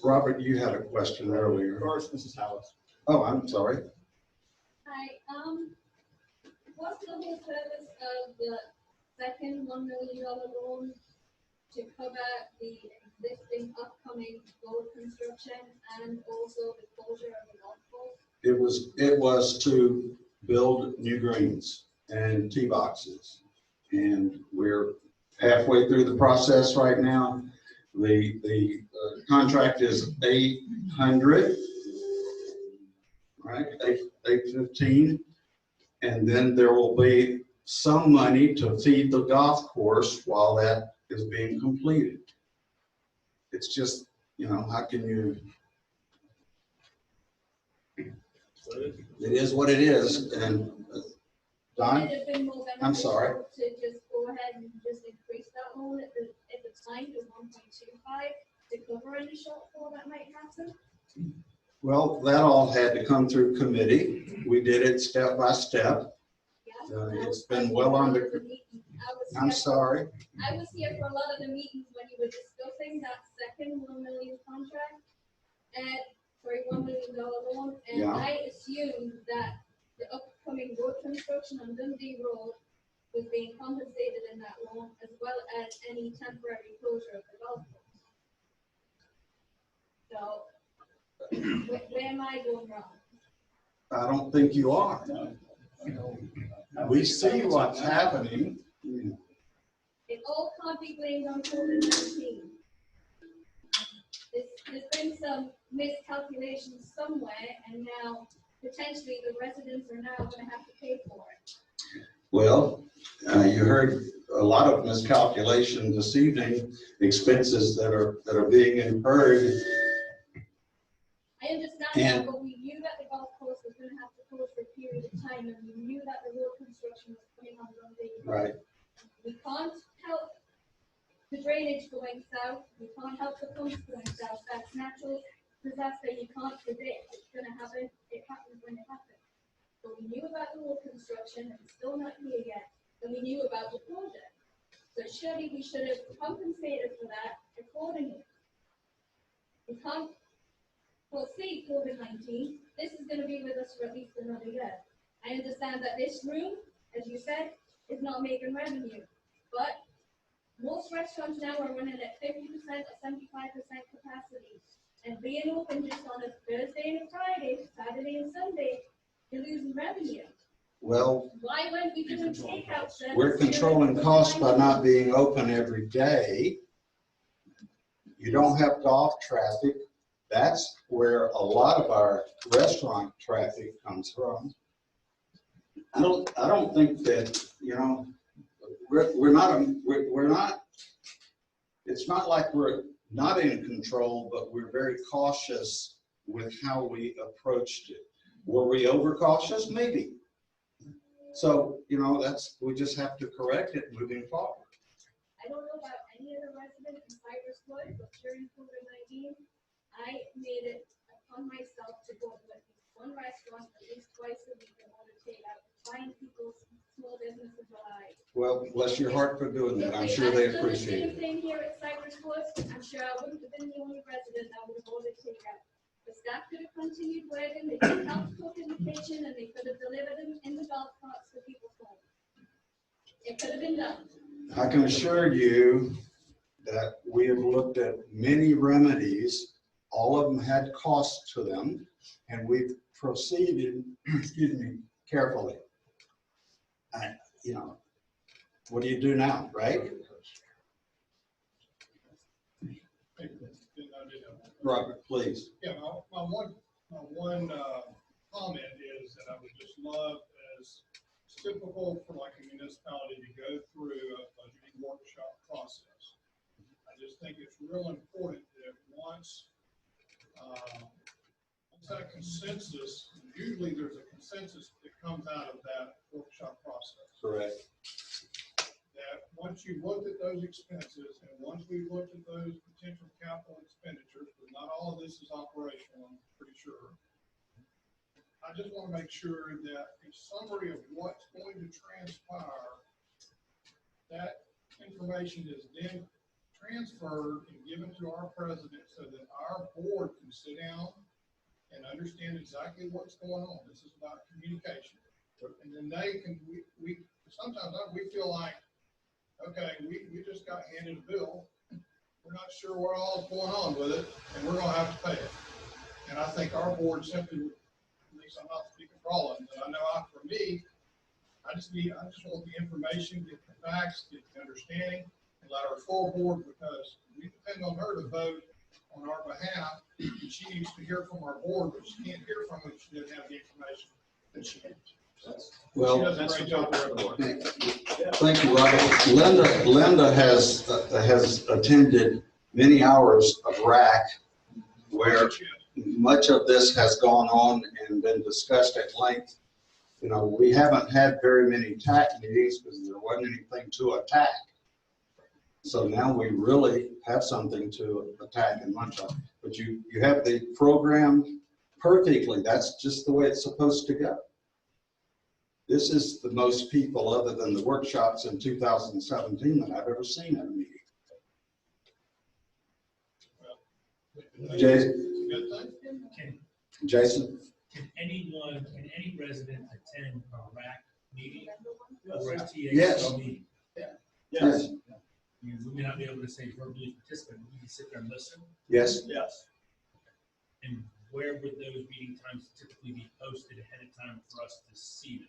Robert, you had a question earlier. First, Mrs. Hallis. Oh, I'm sorry. Hi, what's the whole purpose of the second $1 million loan to cover the existing upcoming road construction and also the closure of the golf course? It was to build new greens and tee boxes. And we're halfway through the process right now. The contract is $800, right? $815, and then there will be some money to feed the golf course while that is being completed. It's just, how can you? It is what it is, and Don, Would it have been more I'm sorry. beneficial to just go ahead and just increase that loan at the time to 1.25 to cover any shortfall that might happen? Well, that all had to come through committee. We did it step by step. It's been well under. I'm sorry. I was here for a lot of the meetings when you were discussing that second $1 million contract $1 million loan, and Yeah. I assumed that the upcoming road construction on Dundee Road was being compensated in that loan, as well as any temporary closure of the golf course. So, where am I going wrong? I don't think you are. We see what's happening. It all can't be blamed on COVID-19. There's been some miscalculations somewhere, and now potentially the residents are now going to have to pay for it. Well, you heard a lot of miscalculation this evening, expenses that are being incurred. I understand And- that, but we knew that the golf course was going to have to close for a period of time, and we knew that the road construction was coming on Dundee. Right. We can't help the drainage going south. We can't help the pumps going south. That's natural disaster. You can't predict. It's going to happen. It happens when it happens. But we knew about the road construction, and it's still not here yet. And we knew about the project. So surely we should have compensated for that accordingly. We can't foresee COVID-19. This is going to be with us for at least another year. I understand that this room, as you said, is not making revenue, but most restaurants now are running at 50% or 75% capacity. And being open just on a Thursday and a Friday, Saturday and Sunday, you're losing revenue. Well, Why weren't we doing takeout service? we're controlling costs by not being open every day. You don't have golf traffic. That's where a lot of our restaurant traffic comes from. I don't think that, we're not, it's not like we're not in control, but we're very cautious with how we approached it. Were we overcautious? Maybe. So, we just have to correct it moving forward. I don't know about any of the residents in Cypresswood, but during COVID-19, I made it upon myself to go to at least one restaurant at least twice a week in order to take out, find people's small businesses alive. Well, bless your heart for doing that. I'm sure they appreciate it. If they here at Cypresswood, I'm sure I wouldn't have been the only resident that would have ordered takeout. The staff could have continued working, they could have helped cook in the kitchen, and they could have delivered them in the golf carts to people's homes. It could have been done. I can assure you that we have looked at many remedies. All of them had costs to them, and we've proceeded, carefully. What do you do now, right? Robert, please. Yeah, my one comment is that love as typical for like a municipality to go through a budgeting workshop process. I just think it's real important that once that consensus, usually there's a consensus that comes out of that workshop process. Correct. That once you've looked at those expenses and once we've looked at those potential capital expenditures, but not all of this is operational, I'm pretty sure. I just want to make sure that a summary of what's going to transpire, that information is then transferred and given to our president so that our board can sit down and understand exactly what's going on. This is about communication. And then they can, we sometimes we feel like, okay, we just got handed a bill. We're not sure what all is going on with it, and we're gonna have to pay it. And I think our board simply, at least I'm not speaking for all of them, but I know for me, I just want the information, get the facts, get the understanding, and let our full board, because we depend on her to vote on our behalf, and she needs to hear from our board, but she can't hear from it if she doesn't have the information that she needs. Well, she does a great job for everyone. Thank you, Robert. Linda has attended many hours of RAC where much of this has gone on and been discussed at length. You know, we haven't had very many TAC meetings because there wasn't anything to attack. So now we really have something to attack and munch on. But you have the program perfectly. That's just the way it's supposed to go. This is the most people, other than the workshops in 2017, that I've ever seen at a meeting. Jason? Can any resident attend a RAC meeting or a THC Yes. meeting? Yes. We may not be able to say verbally participate, we can sit there and listen. Yes. Yes. And where would those meeting times typically be posted ahead of time for us to see them?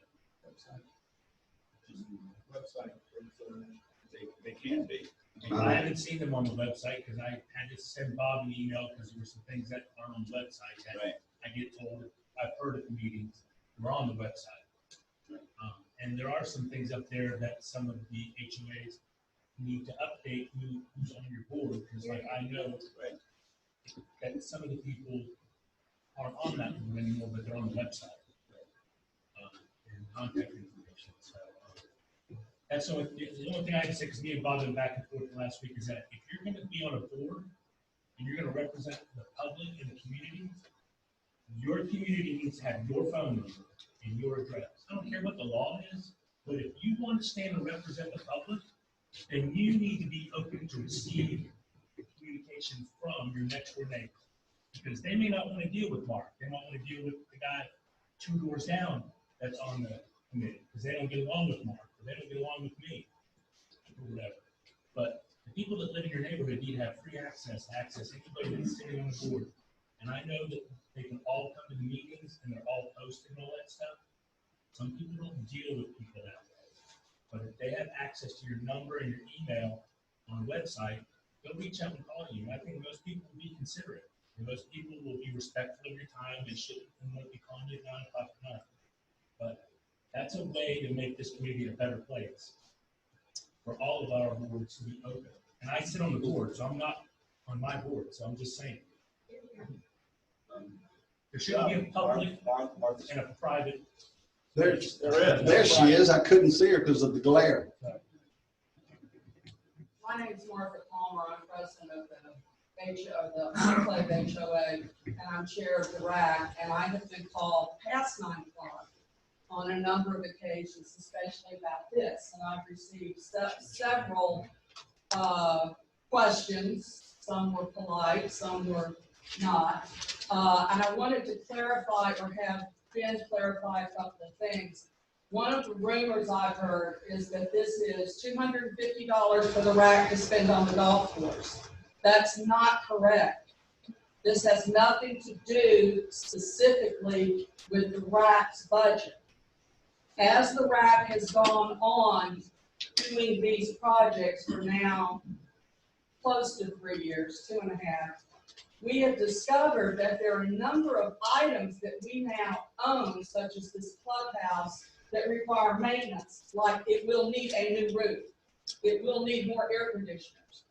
Website. They can be. I haven't seen them on the website because I had to send Bob an email because there were some things that aren't on the website that I get told I've heard at the meetings were on the website. And there are some things up there that some of the HOAs need to update who's on your board, because like I know that some of the people aren't on that board anymore, but they're on the website. And contact information. So that's the only thing I can say, because me and Bob went back and forth last week, is that if you're going to be on a board and you're going to represent the public and the community, your community needs to have your phone number and your address. I don't care what the law is, but if you want to stand and represent the public, then you need to be open to receive communication from your next door neighbor, because they may not want to deal with Mark. They might want to deal with the guy 2 doors down that's on the committee, because they don't get along with Mark, or they don't get along with me, or whatever. But the people that live in your neighborhood need to have free access to access anybody that's sitting on the board. And I know that they can all come to the meetings and they're all posted and all that stuff. Some people don't deal with people that way. But if they have access to your number and your email on the website, they'll reach out and call you. And I think most people will be considerate. And most people will be respectful of your time. They shouldn't want to be calling you at 9 o'clock at night. But that's a way to make this community a better place for all of our boards to be open. And I sit on the board, so I'm not on my board, so I'm just saying. There should be a public and a private. There she is. I couldn't see her because of the glare. My name is Martha Palmer. I'm president of the Enclave HOA, and I'm chair of the RAC. And I have been called past 9 o'clock on a number of occasions, especially about this. And I've received several questions. Some were polite, some were not. And I wanted to clarify, or have Ben clarify a couple of things. One of the rumors I've heard is that this is $250 for the RAC to spend on the golf course. That's not correct. This has nothing to do specifically with the RAC's budget. As the RAC has gone on doing these projects for now close to 3 years, 2.5, we have discovered that there are a number of items that we now own, such as this clubhouse, that require maintenance, like it will need a new roof. It will need more air conditioners.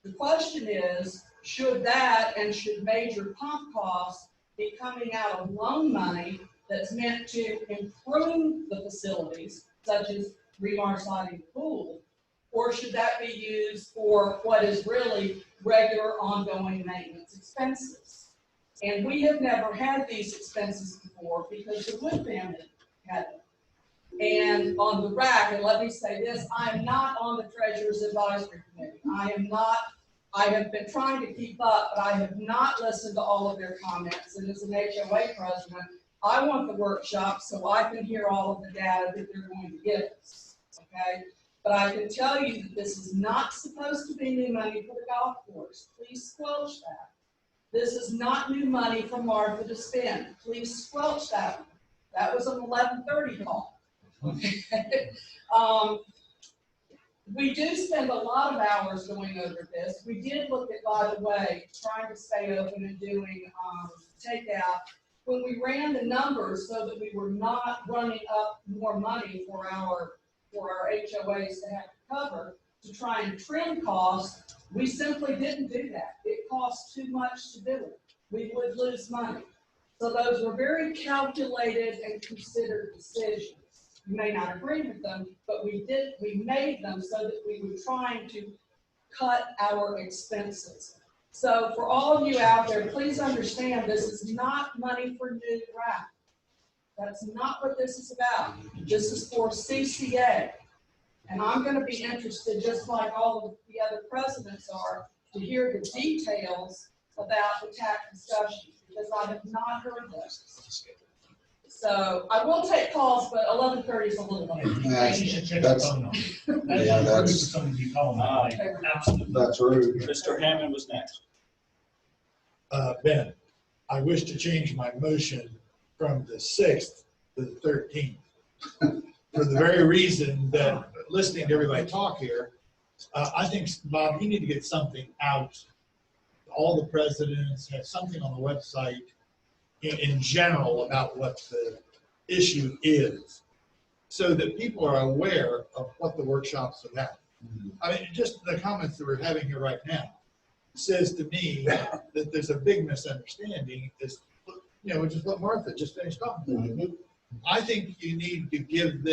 The question is, should that and should major pump costs be coming out of loan money that's meant to improve the facilities, such as re-marciting the pool, or should that be used for what is really regular ongoing maintenance expenses? And we have never had these expenses before because the Wood family had them. And on the rack, and let me say this, I am not on the Treasurer's Advisory Committee. I have been trying to keep up, but I have not listened to all of their comments. And as an HOA president, I want the workshop so I can hear all of the data that they're going to give us, okay? But I can tell you that this is not supposed to be new money for the golf course. Please squelch that. This is not new money for Martha to spend. Please squelch that one. That was an 11:30 call. Okay. We do spend a lot of hours going over this. We did look at, by the way, trying to stay open and doing takeout. When we ran the numbers so that we were not running up more money for our HOAs to have to cover to try and trim costs, we simply didn't do that. It costs too much to do it. We would lose money. So those were very calculated and considered decisions. You may not agree with them, but we made them so that we were trying to cut our expenses. So for all of you out there, please understand this is not money for new rack. That's not what this is about. This is for CCA. And I'm going to be interested, just like all of the other presidents are, to hear the details about the tax discussion, because I have not heard this. So I will take calls, but 11:30 is a little late. That's rude. Mr. Hammond was next. Ben, I wish to change my motion from the 6th to the 13th. For the very reason that, listening to everybody talk here, I think, Bob, you need to get something out. All the presidents have something on the website in general about what the issue is, so that people are aware of what the workshop's about. I mean, just the comments that we're having here right now says to me that there's a big misunderstanding, is, which is what Martha just finished talking. I think you need to give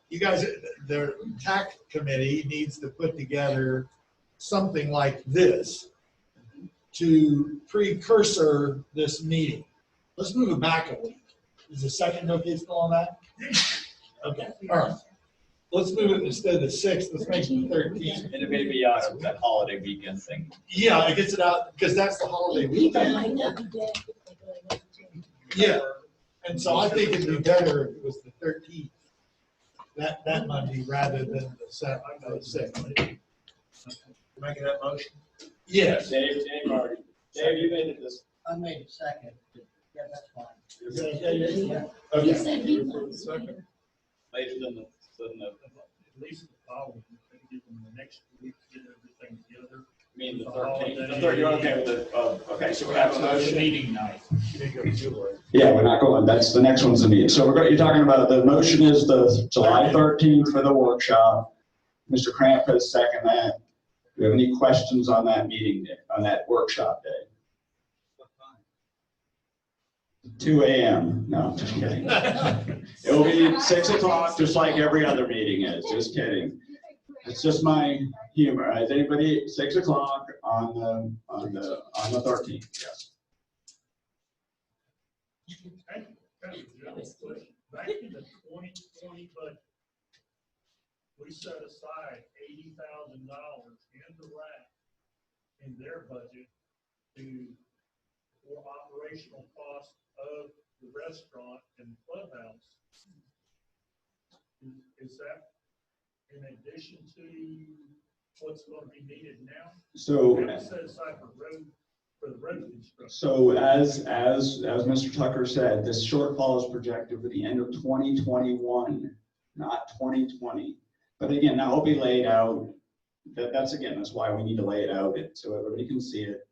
you guys, the tax committee needs to put together something like this to precursor this meeting. Let's move it back a week. Is the second okay still on that? Okay, all right. Let's move it instead of the 6th, let's make it the 13th. And it may be out of that holiday weekend thing. Yeah, it gets it out, because that's the holiday weekend. Yeah, and so I think it'd be better if it was the 13th, that Monday, rather than the 6th. Making that motion? Yes. Dave already. Dave, you made it this. I made a second. Yeah, that's fine. Yeah. Okay. Second. Later than the. At least the following, in the next week, get everything together. I mean, the 13th. The 13th, you're okay with the, okay, so we have a motion. Meeting night. Yeah, we're not going, that's, the next one's the meeting. So you're talking about, the motion is the July 13th for the workshop. Mr. Cramp has seconded that. Do you have any questions on that meeting day, on that workshop day? 2 a.m. No, just kidding. It'll be 6 o'clock, just like every other meeting is. Just kidding. It's just my humor. Is anybody 6 o'clock on the 13th? Yes. Back in the 2020 budget, we set aside $80,000 in the rack in their budget for operational costs of the restaurant and clubhouse. Is that in addition to what's going to be needed now? So, set aside for the road construction. So as Mr. Tucker said, this shortfall is projected for the end of 2021, not 2020. But again, that will be laid out that's why we need to lay it out so everybody can see it,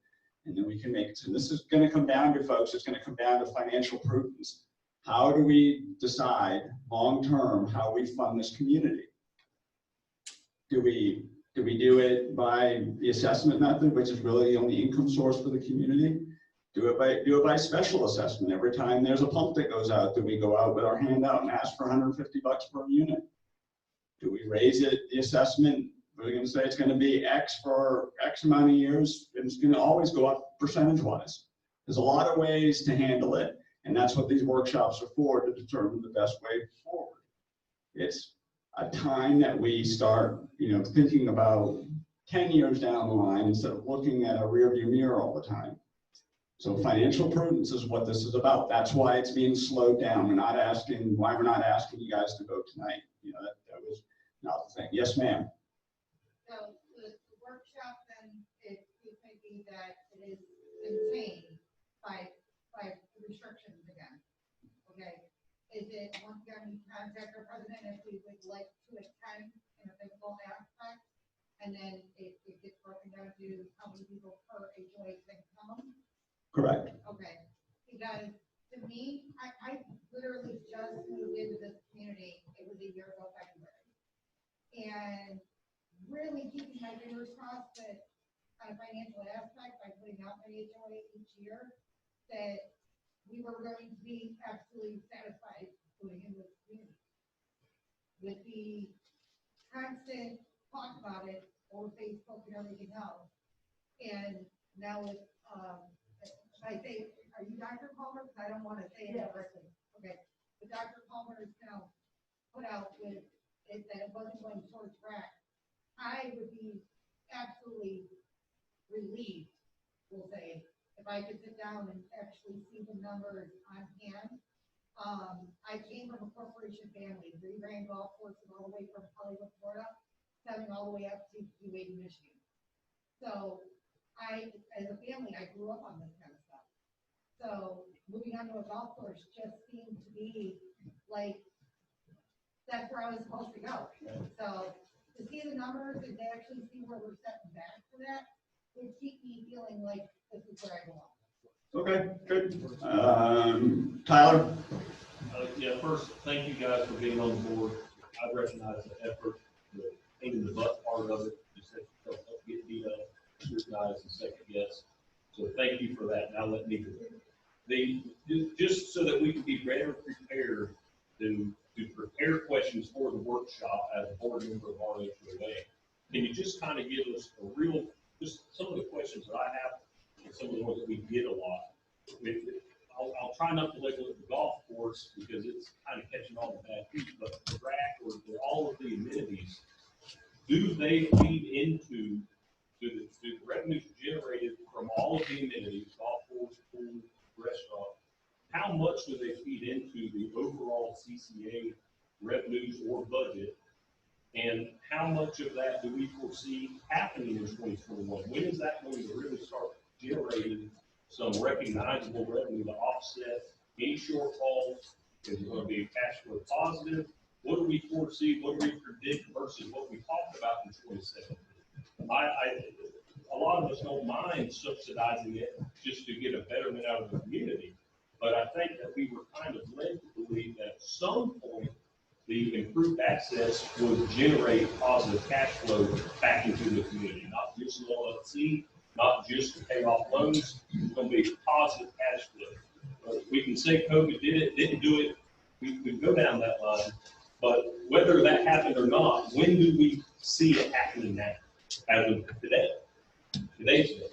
and then we can make it. So this is going to come down to, folks, it's going to come down to financial prudence. How do we decide long-term how we fund this community? Do we do it by the assessment method, which is really the only income source for the community? Do it by special assessment. Every time there's a pump that goes out, do we go out with our hand out and ask for $150 per unit? Do we raise it, the assessment? We're going to say it's going to be X for X amount of years, and it's going to always go up percentage-wise. There's a lot of ways to handle it, and that's what these workshops are for, to determine the best way forward. It's a time that we start, thinking about 10 years down the line instead of looking at a rearview mirror all the time. So financial prudence is what this is about. That's why it's being slowed down. We're not asking you guys to vote tonight. That was not the thing. Yes, ma'am. So the workshop then, it may be that it is contained by restrictions again. Okay. Is it once again contact our president if we would like to attend in a physical aspect, and then it gets broken down to how many people per HOA can come? Correct. Okay, because to me, I literally just moved into this community, it was a year ago February. And really keeping my fingers crossed that on a financial aspect, by putting out my HOA each year, that we were going to be absolutely satisfied going into this community. With the constant talk about it over Facebook and everything else. And now with, I say, are you Dr. Palmer? Because I don't want to say it directly. Okay, but Dr. Palmer is now put out with it that it wasn't going towards track. I would be absolutely relieved, we'll say, if I could sit down and actually see the numbers on hand. I came from a corporation family. We ran golf courses all the way from Hollywood, Florida, 7 all the way up to Wade, Michigan. So as a family, I grew up on this kind of stuff. So moving on to a golf course just seemed to be like, that's where I was supposed to go. So to see the numbers and to actually see where we're setting back for that would keep me feeling like this is where I belong. Okay, good. Tyler? Yeah, first, thank you guys for being on board. I recognize the effort, the pain in the butt part of it, just that you don't get beat up, scrutinized and second guessed. So thank you for that. Now let me do it. Just so that we can be better prepared to prepare questions for the workshop as a board member of our HOA. Can you just kind of give us just some of the questions that I have and some of the ones that we get a lot? I'll try not to label it the golf course because it's kind of catching all the bad feet, but the rack or all of the amenities, do they feed into the revenues generated from all of the amenities, golf course, pool, restaurant? How much do they feed into the overall CCA revenues or budget? And how much of that do we foresee happening in 2021? When is that going to really start generating some recognizable revenue to offset any shortfalls? Is it going to be a cash flow positive? What do we foresee? What do we predict versus what we talked about in 2017? A lot of us don't mind subsidizing it just to get a betterment out of the community. But I think that we were kind of led to believe that at some point, the improved access would generate positive cash flow back into the community, not just an LLC, not just to pay off loans. It's going to be positive cash flow. We can say COVID did it, didn't do it. We could go down that line. But whether that happened or not, when do we see it happening now? As of today, today's day.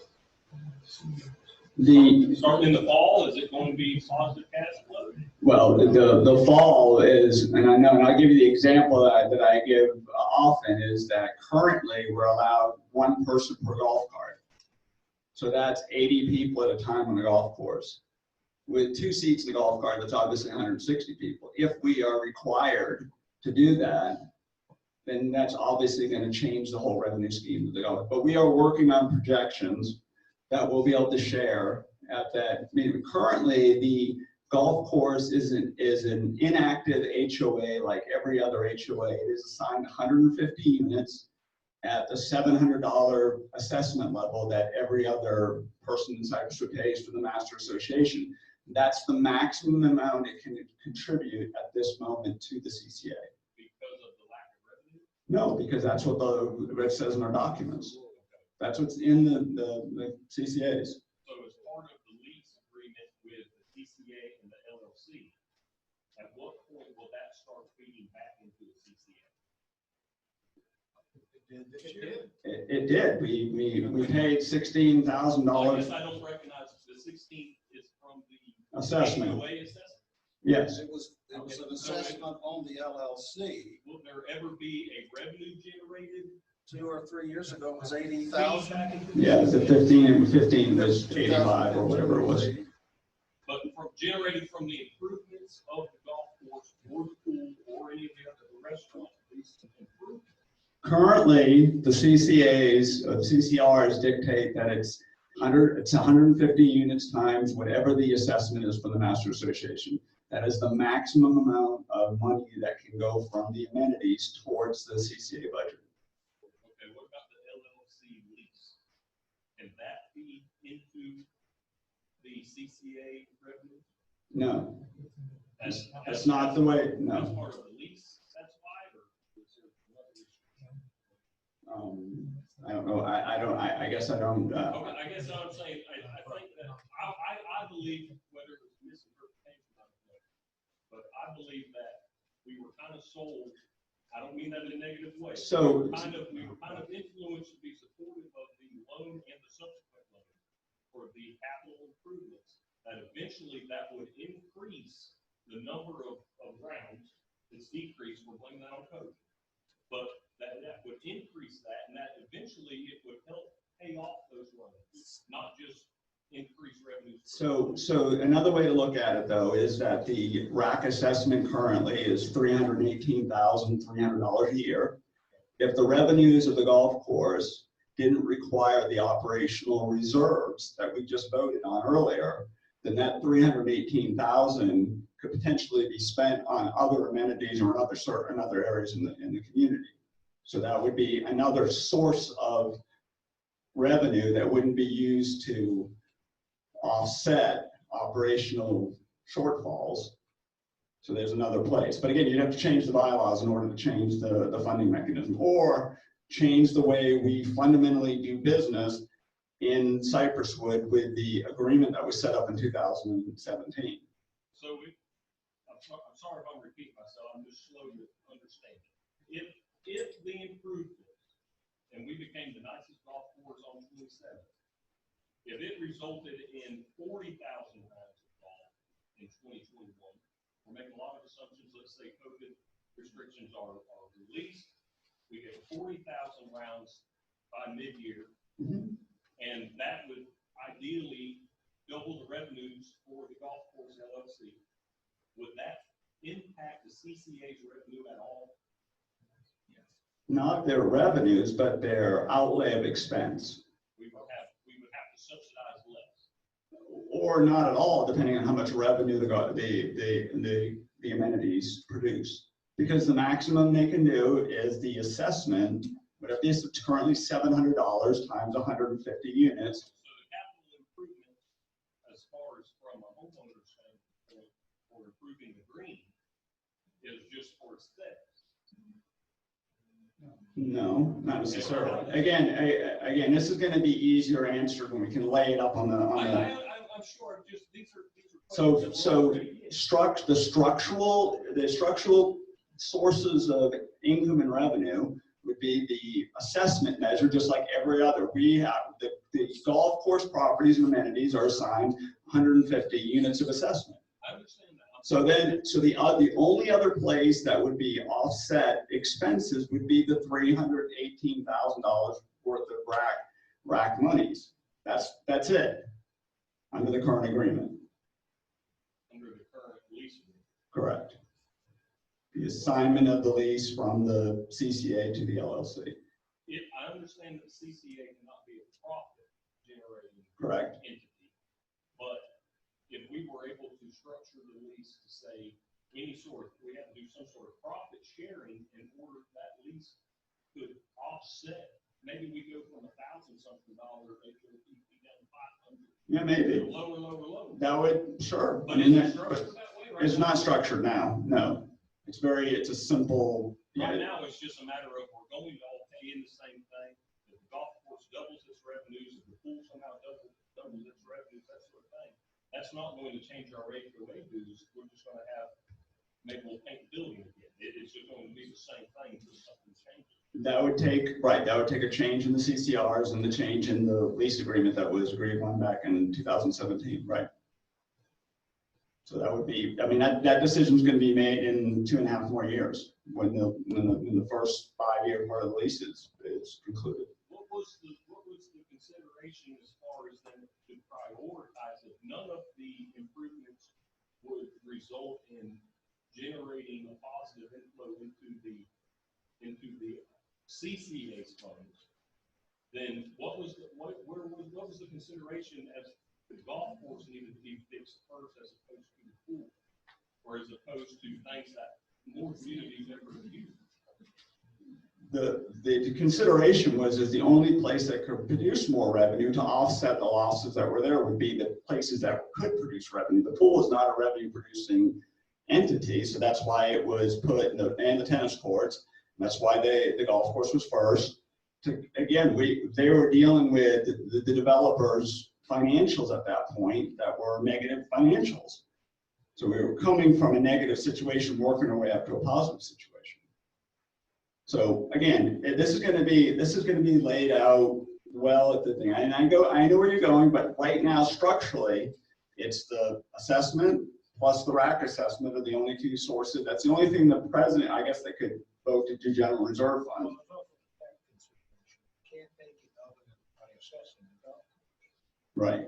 Starting in the fall, is it going to be positive cash flow? Well, the fall is, and I know, and I'll give you the example that I give often, is that currently we're allowed 1 person per golf cart. So that's 80 people at a time on the golf course. With 2 seats in the golf cart, that's obviously 160 people. If we are required to do that, then that's obviously going to change the whole revenue scheme of the golf. But we are working on projections that we'll be able to share at that meeting. Currently, the golf course is an inactive HOA like every other HOA. It is assigned 150 units at the $700 assessment level that every other person in Cypresswood pays for the Master Association. That's the maximum amount it can contribute at this moment to the CCA. Because of the lack of revenue? No, because that's what it says in our documents. That's what's in the CCAs. So as part of the lease agreement with the CCA and the LLC, at what point will that start feeding back into the CCA? It did. We paid $16,000. I guess I don't recognize the 16 is from the Assessment. HOA assessment. Yes. It was an assessment on the LLC. Will there ever be a revenue generated? 2 or 3 years ago, it was 80,000. Yeah, the 15 was 85 or whatever it was. But from generated from the improvements of the golf course or the pool or any of the other restaurants, these improvements. Currently, the CCAs, CCRs dictate that it's 150 units times whatever the assessment is for the Master Association. That is the maximum amount of money that can go from the amenities towards the CCA budget. Okay, what about the LLC lease? Can that feed into the CCA revenue? No, That's not the way, no. That's part of the lease, that's why, or is there another issue? I don't know, I guess I don't. Okay, I guess what I'm saying, I think that, I believe, whether it was misinterpretation, I don't know, but I believe that we were kind of sold, I don't mean that in a negative way. So- We were kind of influenced to be supportive of the loan and the subsequent loan for the capital improvements, that eventually that would increase the number of rounds. It's decreased, we're blaming that on COVID. But that would increase that, and that eventually it would help pay off those loans, not just increase revenues. So another way to look at it though is that the RAC assessment currently is $318,300 a year. If the revenues of the golf course didn't require the operational reserves that we just voted on earlier, then that $318,000 could potentially be spent on other amenities or in other areas in the community. So that would be another source of revenue that wouldn't be used to offset operational shortfalls. So there's another place. But again, you'd have to change the bylaws in order to change the funding mechanism, or change the way we fundamentally do business in Cypresswood with the agreement that was set up in 2017. So I'm sorry if I'm repeating myself, I'm just slow to understand. If the improvements, and we became the nicest golf course on 27th, if it resulted in 40,000 rounds of golf in 2021, we're making a lot of assumptions. Let's say COVID restrictions are released. We get 40,000 rounds by mid-year, and that would ideally double the revenues for the golf course LLC. Would that impact the CCA's revenue at all? Yes. Not their revenues, but their outlay of expense. We would have to subsidize less. Or not at all, depending on how much revenue the amenities produce. Because the maximum they can do is the assessment, whatever it is, it's currently $700 times 150 units. So the capital improvement, as far as from a homeowner's standpoint, for improving the green, is just for aesthetics. No, not necessarily. Again, this is going to be easier answered when we can lay it up on the. I'm sure. Just these are. The structural sources of income and revenue would be the assessment measure, just like every other. We have the golf course properties and amenities are assigned 150 units of assessment. I understand that. So the only other place that would be offset expenses would be the $318,000 worth of RAC monies. That's it under the current agreement. Under the current lease agreement. Correct. The assignment of the lease from the CCA to the LLC. I understand that CCA cannot be a profit generating Correct. entity, but if we were able to structure the lease to say we have to do some sort of profit sharing in order that lease could offset, maybe we go from $1,000 something HOP down to 500. Yeah, maybe. Lower. That would, sure. But I mean, it's structured that way right it's now. not structured now, no. It's a simple, Right now, it's just a matter of we're going to all pay in the same thing. If the golf course doubles its revenues, if the pool somehow doubles its revenues, that sort of thing. That's not going to change our HOA dues. We're just going to have, maybe we'll paint the building again. It's just going to be the same thing until something changes. that would take a change in the CCRs and the change in the lease agreement that was agreed on back in 2017, right? So that would be, I mean, that decision is going to be made in 2.5 more years when the first 5-year part of the lease is concluded. What was the consideration as far as then to prioritize it? None of the improvements would result in generating a positive inflow into the CCA's funds. Then what was the consideration as the golf course needed to be fixed first as opposed to the pool, or as opposed to things that more communities ever use? The consideration was the only place that could produce more revenue to offset the losses that were there would be the places that could produce revenue. The pool is not a revenue producing entity, so that's why it was put in the tennis courts. That's why the golf course was first. They were dealing with the developers' financials at that point that were negative financials. So we were coming from a negative situation, working our way up to a positive situation. So again, this is going to be laid out well at the thing. And I know where you're going, but right now structurally, it's the assessment plus the RAC assessment are the only two sources. That's the only thing the president, I guess, they could vote to do general reserve fund. Right.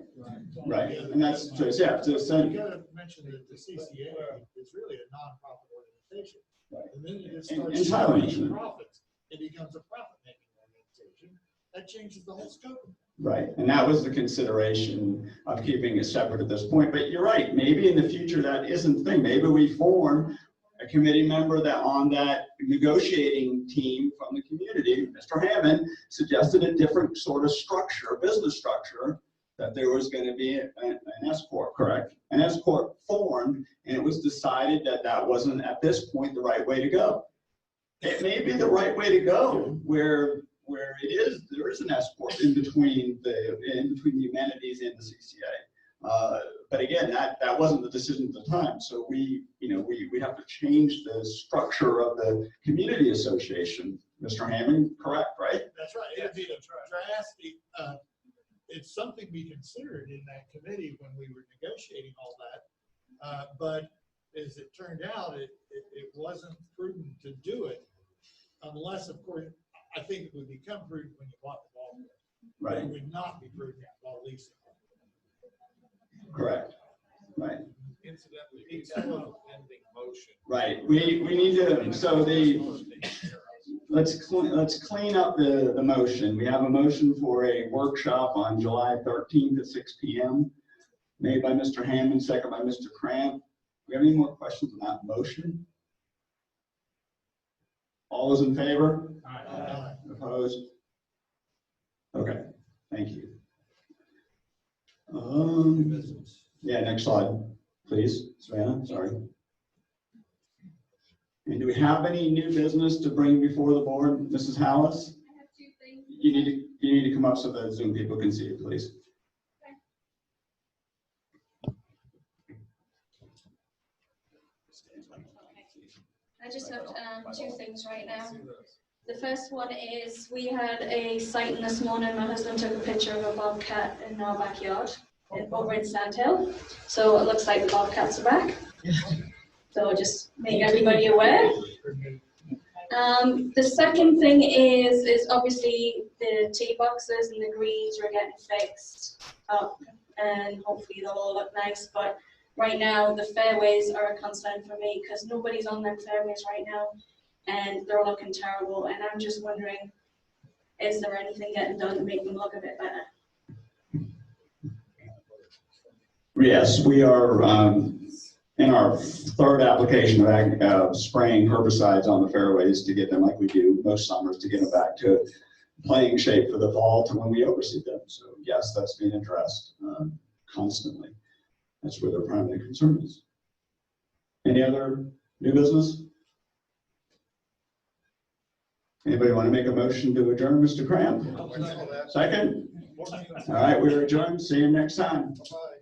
And that's just, yeah. You gotta mention that the CCA is really a nonprofit organization. Right. And then you just And start Tyler showing mentioned it. profits. It becomes a profit-making organization. That changes the whole scope. Right, and that was the consideration of keeping it separate at this point. But you're right, maybe in the future that isn't the thing. Maybe we form a committee member that on that negotiating team from the community. Mr. Hammond suggested a different sort of structure, business structure, that there was going to be an S corp, correct? An S corp formed, and it was decided that that wasn't at this point the right way to go. It may be the right way to go where there is an S corp in between the amenities and the CCA. But again, that wasn't the decision at the time. So we have to change the structure of the community association. Mr. Hammond, correct, right? That's right. It'd be a drastic, it's something we considered in that committee when we were negotiating all that. But as it turned out, it wasn't prudent to do it unless, of course, I think it would become prudent when you bought the ball course. Right. It would not be prudent while leasing. Correct. Right. Incidentally, we have a pending motion. Right. We need to. So let's clean up the motion. We have a motion for a workshop on July 13th at 6 p.m. made by Mr. Hammond, second by Mr. Cramp. Do we have any more questions on that motion? All those in favor? Aye. Opposed? Okay, thank you. Yeah, next slide, please, Savannah, sorry. And do we have any new business to bring before the board, Mrs. Hallis? I have 2 things. You need to come up so the Zoom people can see you, please. I just have 2 things right now. The first one is we had a sighting this morning. My husband took a picture of a bobcat in our backyard over in Sandhill. So it looks like the bobcats are back. So just make everybody aware. The second thing is obviously the tee boxes and the greens are getting fixed up, and hopefully they'll all look nice. But right now the fairways are a concern for me because nobody's on them fairways right now, and they're looking terrible. And I'm just wondering, is there anything getting done to make them look a bit better? Yes, we are. in our third application of spraying herbicides on the fairways to get them, like we do most summers, to get them back to playing shape for the fall to when we overseed them. So yes, that's being addressed constantly. That's where their primary concern is. Any other new business? Anybody want to make a motion to adjourn, Mr. Cramp? Second? All right, we're adjourned. See you next time. Bye-bye.